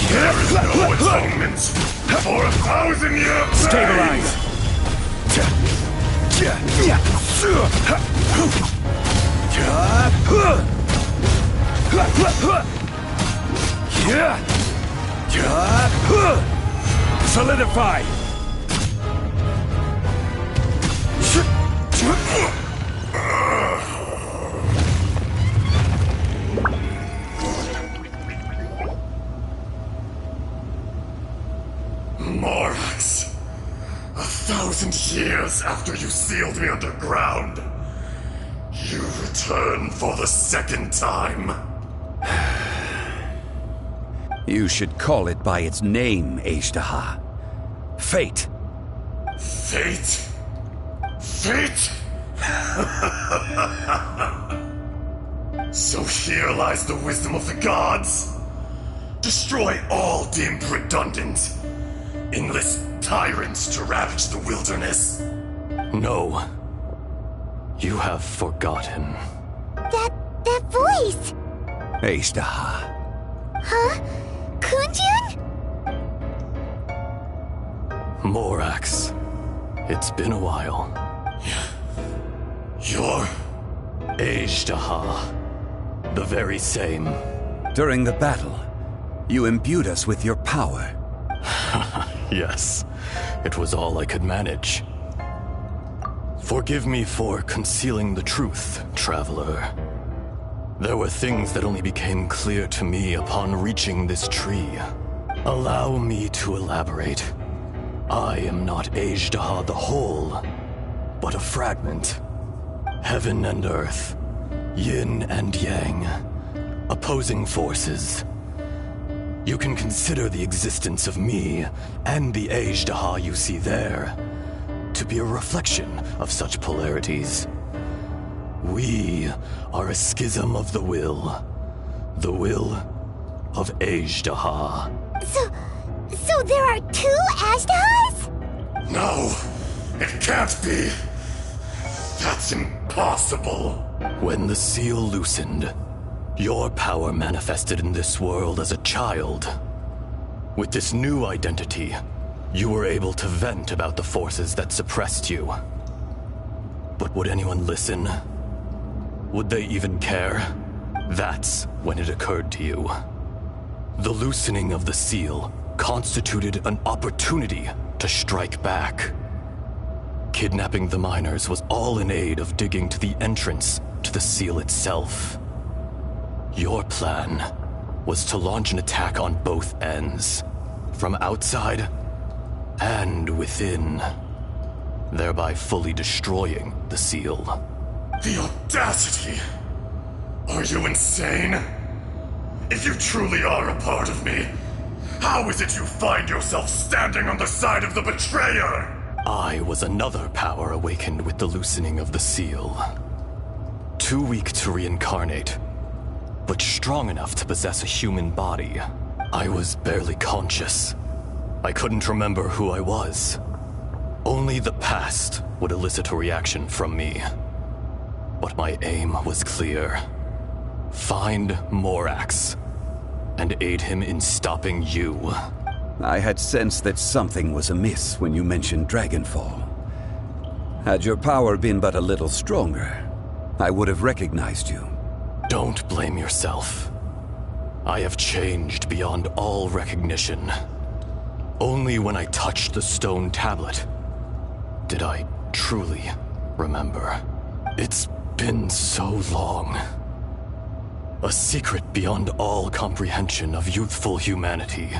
There is no atonement for 1,000-year pain! Stabilize! Solidify! Morax, 1,000 years after you sealed me underground, you return for the second time. You should call it by its name, Ishtaha. Fate. Fate? Fate? So here lies the wisdom of the gods. Destroy all deemed redundant. Enlist tyrants to ravage the wilderness. No. You have forgotten. That voice! Ishtaha. Huh? Kunjun? Morax. It's been a while. You're... Ishtaha. The very same. During the battle, you imbued us with your power. Yes. It was all I could manage. Forgive me for concealing the truth, traveler. There were things that only became clear to me upon reaching this tree. Allow me to elaborate. I am not Ishtaha the whole, but a fragment. Heaven and earth, Yin and yang, opposing forces. You can consider the existence of me and the Azhdaha you see there to be a reflection of such polarities. We are a schism of the will of Azhdaha. So there are two Azhdahas? No, it can't be. That's impossible. When the seal loosened, your power manifested in this world as a child. With this new identity, you were able to vent about the forces that suppressed you. But would anyone listen? Would they even care? That's when it occurred to you. The loosening of the seal constituted an opportunity to strike back. Kidnapping the miners was all in aid of digging to the entrance to the seal itself. Your plan was to launch an attack on both ends, from outside and within, thereby fully destroying the seal. The audacity! Are you insane? If you truly are a part of me, how is it you find yourself standing on the side of the betrayer? I was another power awakened with the loosening of the seal. Too weak to reincarnate, but strong enough to possess a human body. I was barely conscious. I couldn't remember who I was. Only the past would elicit a reaction from me. But my aim was clear. Find Morax and aid him in stopping you. I had sensed that something was amiss when you mentioned Dragonfall. Had your power been but a little stronger, I would have recognized you. Don't blame yourself. I have changed beyond all recognition. Only when I touched the stone tablet did I truly remember. It's been so long. A secret beyond all comprehension of youthful humanity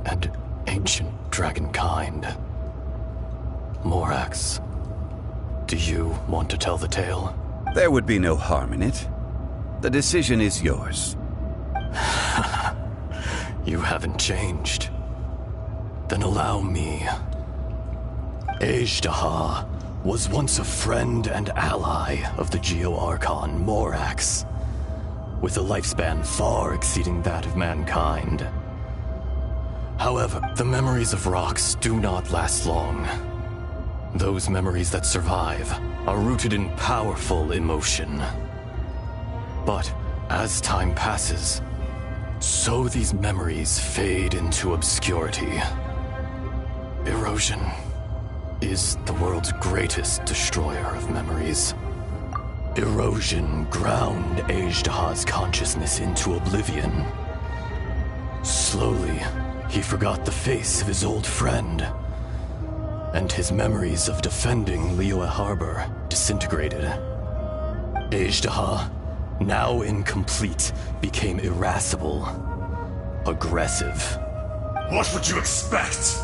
and ancient dragonkind. Morax, do you want to tell the tale? There would be no harm in it. The decision is yours. You haven't changed. Then allow me. Azhdaha was once a friend and ally of the Geo-Archon Morax, with a lifespan far exceeding that of mankind. However, the memories of rocks do not last long. Those memories that survive are rooted in powerful emotion. But as time passes, so these memories fade into obscurity. Erosion is the world's greatest destroyer of memories. Erosion ground Azhdaha's consciousness into oblivion. Slowly, he forgot the face of his old friend, and his memories of defending Liyue Harbor disintegrated. Azhdaha, now incomplete, became irascible, aggressive. What would you expect?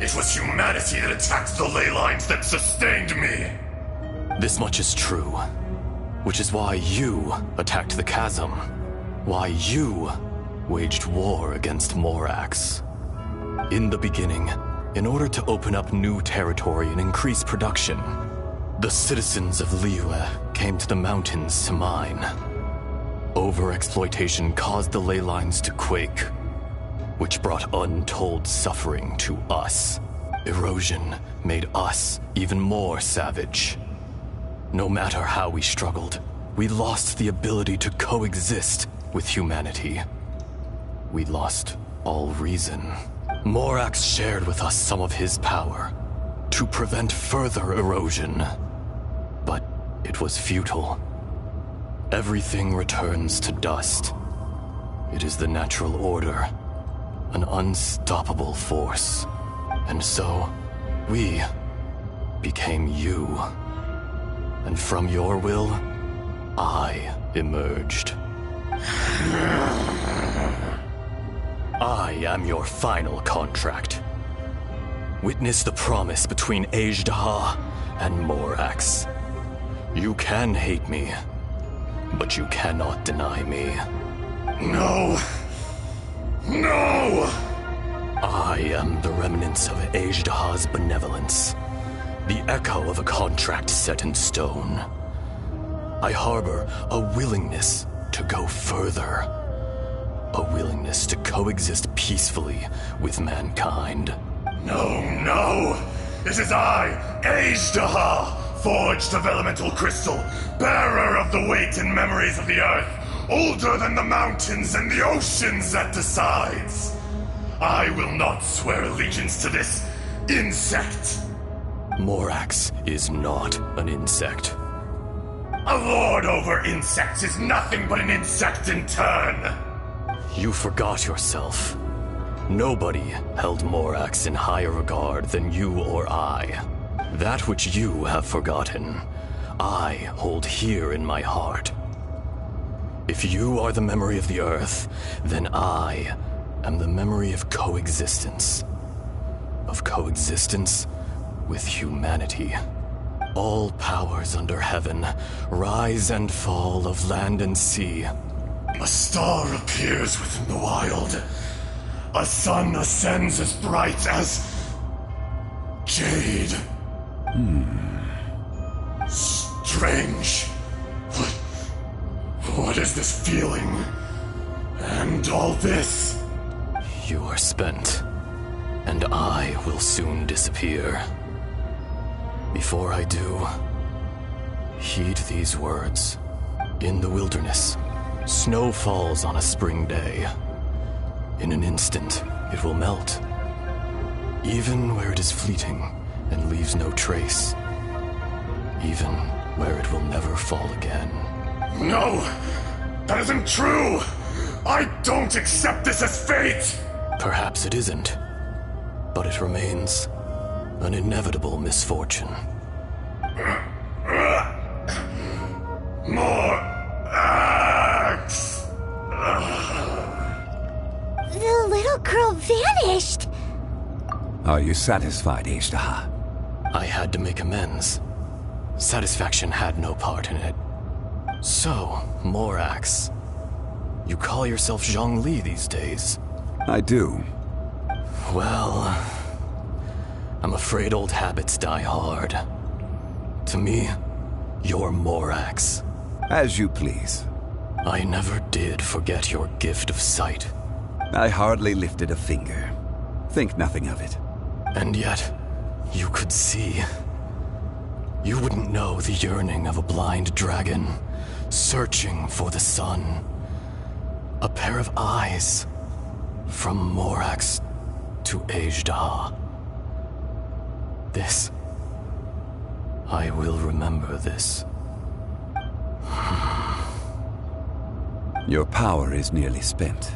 It was humanity that attacked the ley lines that sustained me. This much is true, which is why you attacked the chasm, why you waged war against Morax. In the beginning, in order to open up new territory and increase production, the citizens of Liyue came to the mountains to mine. Overexploitation caused the ley lines to quake, which brought untold suffering to us. Erosion made us even more savage. No matter how we struggled, we lost the ability to coexist with humanity. We lost all reason. Morax shared with us some of his power to prevent further erosion. But it was futile. Everything returns to dust. It is the natural order, an unstoppable force. And so, we became you. And from your will, I emerged. I am your final contract. Witness the promise between Azhdaha and Morax. You can hate me, but you cannot deny me. No! No! I am the remnants of Ajdaha's benevolence, the echo of a contract set in stone. I harbor a willingness to go further, a willingness to coexist peacefully with mankind. No, no! It is I, Ajdaha, forged of elemental crystal, bearer of the weight and memories of the earth, older than the mountains and the oceans that decides. I will not swear allegiance to this insect. Morax is not an insect. A lord over insects is nothing but an insect in turn. You forgot yourself. Nobody held Morax in higher regard than you or I. That which you have forgotten, I hold here in my heart. If you are the memory of the Earth, then I am the memory of coexistence. Of coexistence with humanity. All powers under heaven, rise and fall of land and sea. A star appears within the wild. A sun ascends as bright as jade. Strange. What is this feeling? And all this? You are spent, and I will soon disappear. Before I do, heed these words. In the wilderness, snow falls on a spring day. In an instant, it will melt. Even where it is fleeting and leaves no trace. Even where it will never fall again. No! That isn't true! I don't accept this as fate! Perhaps it isn't, but it remains an inevitable misfortune. More axe! The little girl vanished! Are you satisfied, Ajdaha? I had to make amends. Satisfaction had no part in it. So, Morax, you call yourself Zhongli these days? I do. Well, I'm afraid old habits die hard. To me, you're Morax. As you please. I never did forget your gift of sight. I hardly lifted a finger. Think nothing of it. And yet, you could see. You wouldn't know the yearning of a blind dragon, searching for the sun. A pair of eyes, from Morax to Ajdaha. This. I will remember this. Your power is nearly spent.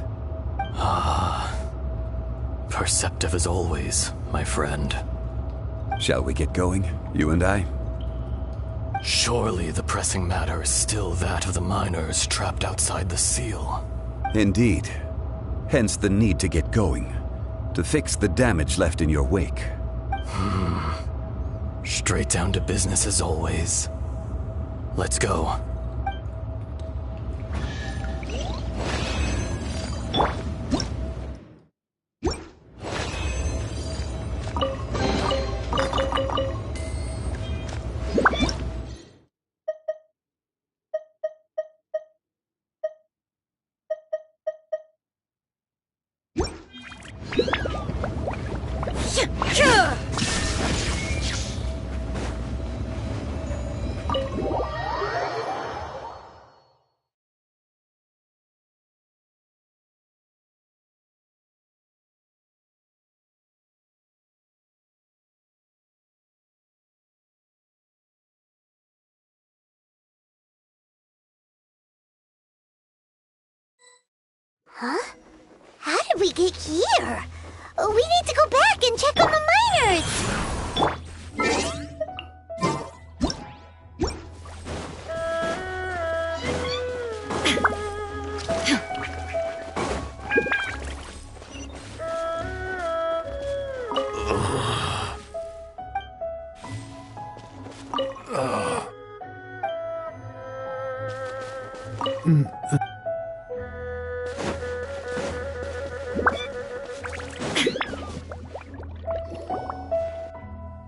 Perceptive as always, my friend. Shall we get going, you and I? Surely the pressing matter is still that of the miners trapped outside the seal. Indeed. Hence the need to get going. To fix the damage left in your wake. Straight down to business as always. Let's go. Huh? How did we get here? We need to go back and check on the miners!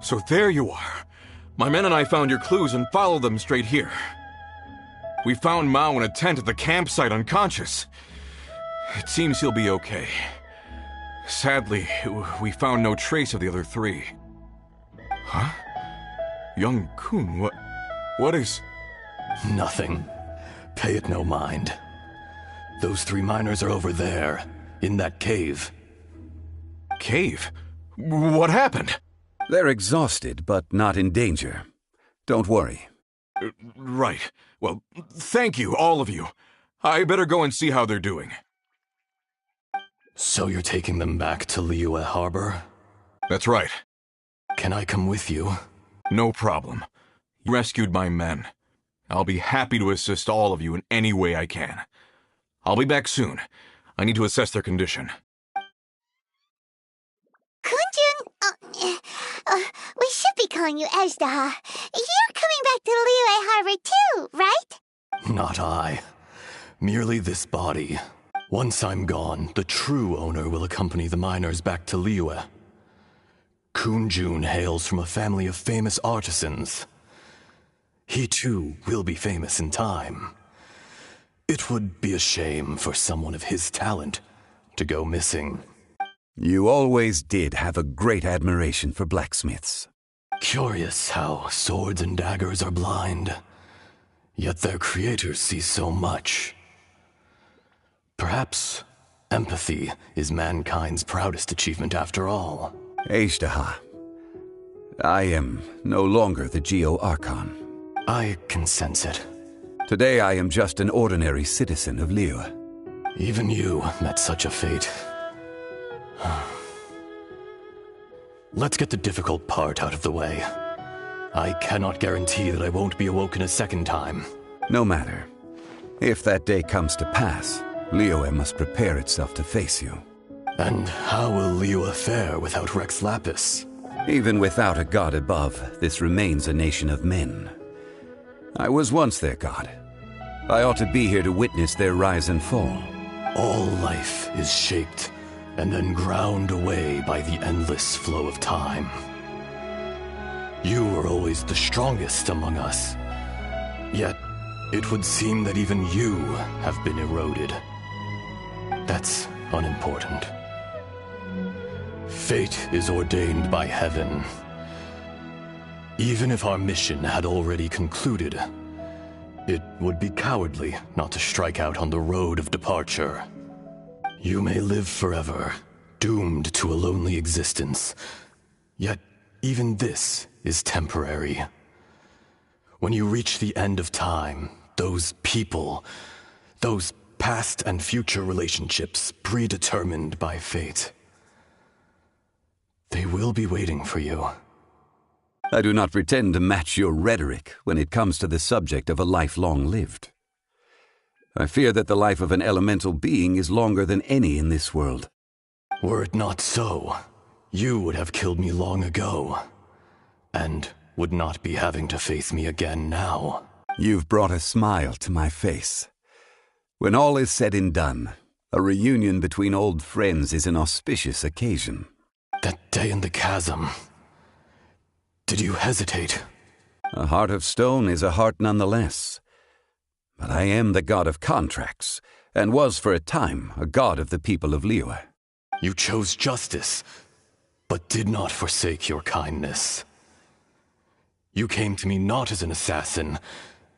So there you are. My men and I found your clues and followed them straight here. We found Mao in a tent at the campsite unconscious. It seems he'll be okay. Sadly, we found no trace of the other three. Huh? Young Kun, what is... Nothing. Pay it no mind. Those 3 miners are over there, in that cave. Cave? What happened? They're exhausted, but not in danger. Don't worry. Right. Well, thank you, all of you. I better go and see how they're doing. So you're taking them back to Liyue Harbor? That's right. Can I come with you? No problem. You rescued my men. I'll be happy to assist all of you in any way I can. I'll be back soon. I need to assess their condition. Kunjun, we should be calling you Ezdaha. You're coming back to Liyue Harbor too, right? Not I. Merely this body. Once I'm gone, the true owner will accompany the miners back to Liyue. Kunjun hails from a family of famous artisans. He too will be famous in time. It would be a shame for someone of his talent to go missing. You always did have a great admiration for blacksmiths. Curious how swords and daggers are blind, yet their creators see so much. Perhaps empathy is mankind's proudest achievement after all. Ezdaha, I am no longer the Geo-Archon. I can sense it. Today I am just an ordinary citizen of Liyue. Even you met such a fate. Let's get the difficult part out of the way. I cannot guarantee that I won't be awoken a second time. No matter. If that day comes to pass, Liyue must prepare itself to face you. And how will Liyue fare without Rex Lapis? Even without a god above, this remains a nation of men. I was once their god. I ought to be here to witness their rise and fall. All life is shaped and then ground away by the endless flow of time. You were always the strongest among us. Yet, it would seem that even you have been eroded. That's unimportant. Fate is ordained by heaven. Even if our mission had already concluded, it would be cowardly not to strike out on the road of departure. You may live forever, doomed to a lonely existence. Yet, even this is temporary. When you reach the end of time, those people, those past and future relationships predetermined by fate, they will be waiting for you. I do not pretend to match your rhetoric when it comes to the subject of a life long lived. I fear that the life of an elemental being is longer than any in this world. Were it not so, you would have killed me long ago, and would not be having to face me again now. You've brought a smile to my face. When all is said and done, a reunion between old friends is an auspicious occasion. That day in the chasm, did you hesitate? A heart of stone is a heart nonetheless. But I am the god of contracts, and was for a time a god of the people of Liyue. You chose justice, but did not forsake your kindness. You came to me not as an assassin,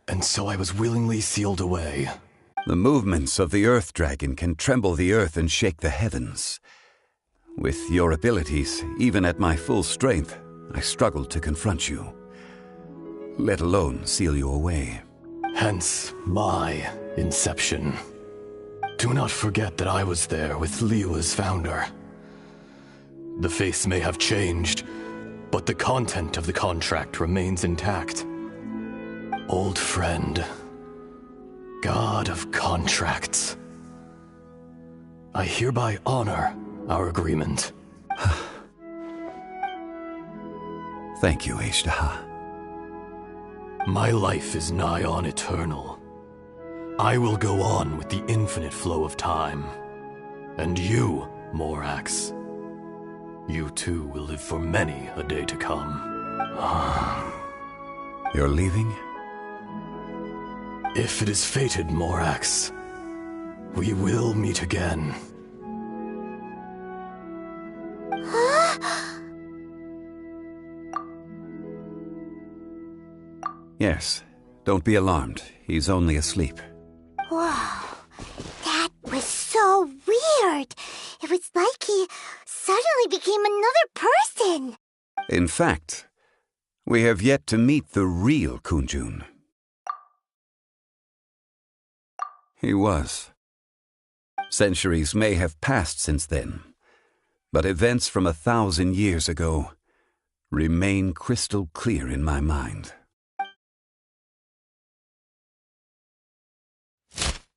and so I was willingly sealed away. The movements of the Earth Dragon can tremble the earth and shake the heavens. With your abilities, even at my full strength, I struggled to confront you, let alone seal you away. Hence my inception. Do not forget that I was there with Liyue's founder. The face may have changed, but the content of the contract remains intact. Old friend, god of contracts, I hereby honor our agreement. Thank you, Ezdaha. My life is nigh on eternal. I will go on with the infinite flow of time. And you, Morax, you too will live for many a day to come. You're leaving? If it is fated, Morax, we will meet again. Yes. Don't be alarmed. He's only asleep. Whoa, that was so weird. It was like he suddenly became another person. In fact, we have yet to meet the real Kunjun. He was. Centuries may have passed since then, but events from 1,000 years ago remain crystal clear in my mind.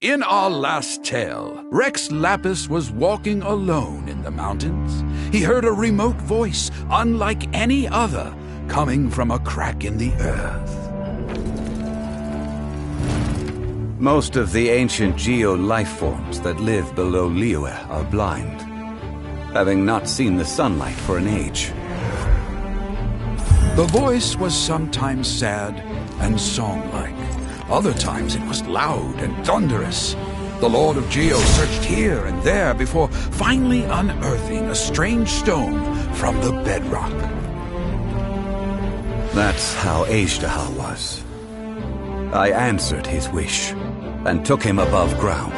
In our last tale, Rex Lapis was walking alone in the mountains. He heard a remote voice, unlike any other, coming from a crack in the earth. Most of the ancient geo life forms that live below Liyue are blind, having not seen the sunlight for an age. The voice was sometimes sad and song-like. Other times it was loud and thunderous. The Lord of Geo searched here and there before finally unearthing a strange stone from the bedrock. That's how Azhdaha was. I answered his wish and took him above ground.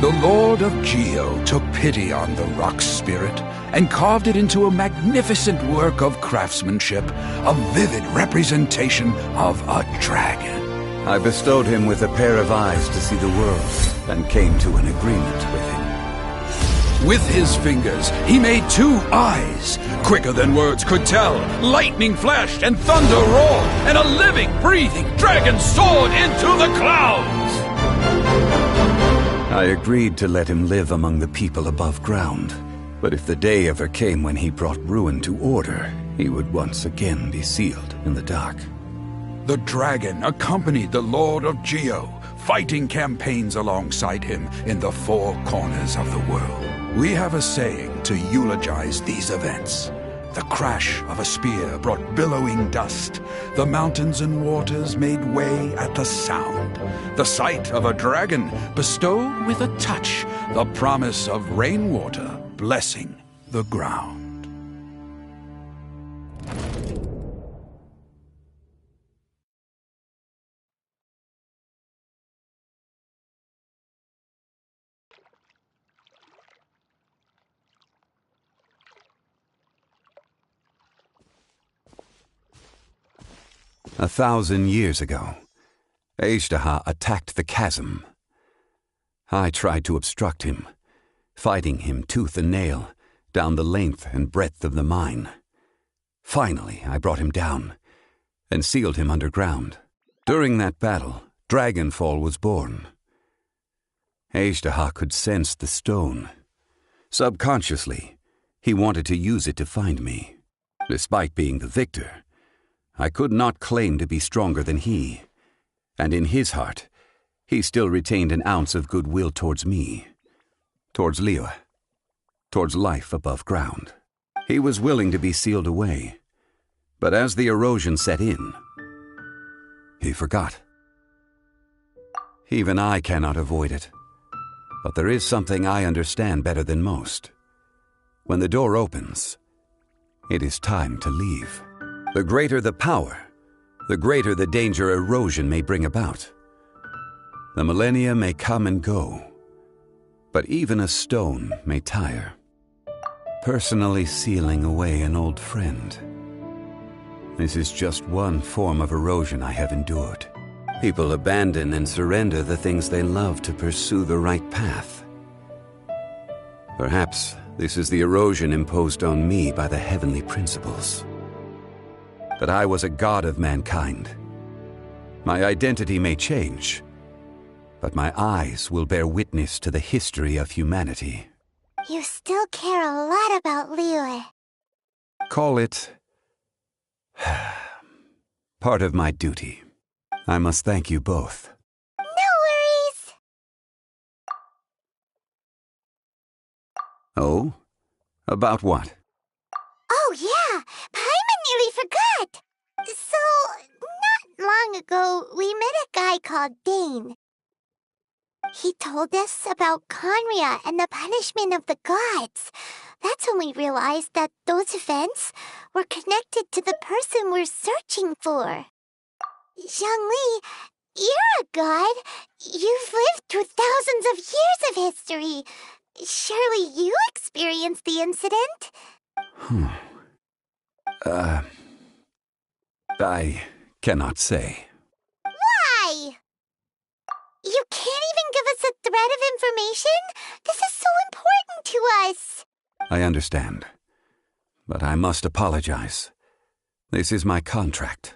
The Lord of Geo took pity on the rock spirit and carved it into a magnificent work of craftsmanship, a vivid representation of a dragon. I bestowed him with a pair of eyes to see the world and came to an agreement with him. With his fingers, he made 2 eyes. Quicker than words could tell, lightning flashed and thunder roared, and a living, breathing dragon soared into the clouds! I agreed to let him live among the people above ground. But if the day ever came when he brought ruin to order, he would once again be sealed in the dark. The dragon accompanied the Lord of Geo, fighting campaigns alongside him in the 4 corners of the world. We have a saying to eulogize these events. The crash of a spear brought billowing dust. The mountains and waters made way at the sound. The sight of a dragon bestowed with a touch the promise of rainwater blessing the ground. A 1,000 years ago, Azhdaha attacked the chasm. I tried to obstruct him, fighting him tooth and nail down the length and breadth of the mine. Finally, I brought him down and sealed him underground. During that battle, Dragonfall was born. Azhdaha could sense the stone. Subconsciously, he wanted to use it to find me. Despite being the victor, I could not claim to be stronger than he, and in his heart, he still retained an ounce of goodwill towards me, towards Liyue, towards life above ground. He was willing to be sealed away, but as the erosion set in, he forgot. Even I cannot avoid it, but there is something I understand better than most. When the door opens, it is time to leave. The greater the power, the greater the danger erosion may bring about. The millennia may come and go, but even a stone may tire. Personally sealing away an old friend. This is just one form of erosion I have endured. People abandon and surrender the things they love to pursue the right path. Perhaps this is the erosion imposed on me by the heavenly principles. That I was a god of mankind. My identity may change, but my eyes will bear witness to the history of humanity. You still care a lot about Liyue. Call it part of my duty. I must thank you both. Oh? About what? Oh, yeah. Paimon nearly forgot. So, not long ago, we met a guy called Dane. He told us about Conria and the punishment of the gods. That's when we realized that those events were connected to the person we're searching for. Zhongli, you're a god. You've lived through thousands of years of history. Surely you experienced the incident? I cannot say. Why? You can't even give us a thread of information? This is so important to us. I understand. But I must apologize. This is my contract.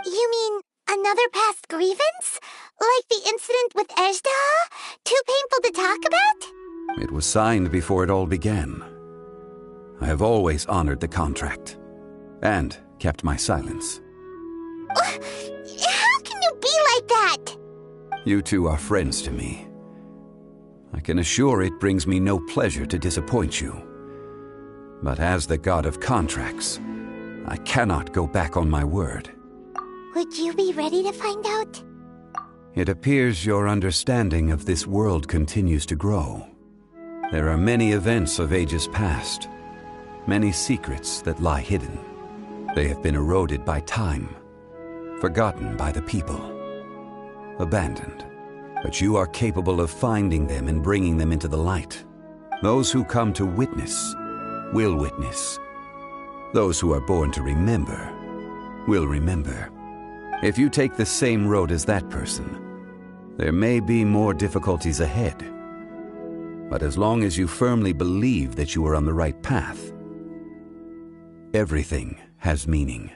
You mean another past grievance? Like the incident with Ejda? Too painful to talk about? It was signed before it all began. I have always honored the contract. And kept my silence. How can you be like that? You two are friends to me. I can assure it brings me no pleasure to disappoint you. But as the god of contracts, I cannot go back on my word. Would you be ready to find out? It appears your understanding of this world continues to grow. There are many events of ages past, many secrets that lie hidden. They have been eroded by time, forgotten by the people, abandoned. But you are capable of finding them and bringing them into the light. Those who come to witness will witness. Those who are born to remember will remember. If you take the same road as that person, there may be more difficulties ahead. But as long as you firmly believe that you are on the right path, everything has meaning.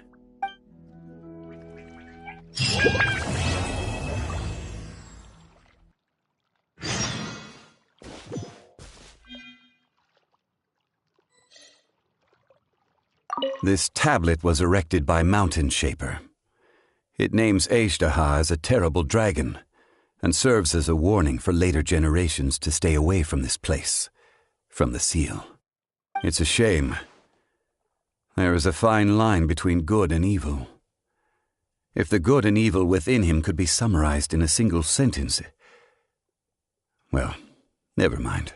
This tablet was erected by Mountain Shaper. It names Ejdaha as a terrible dragon, and serves as a warning for later generations to stay away from this place, from the seal. It's a shame. There is a fine line between good and evil. If the good and evil within him could be summarized in a single sentence... Well, never mind.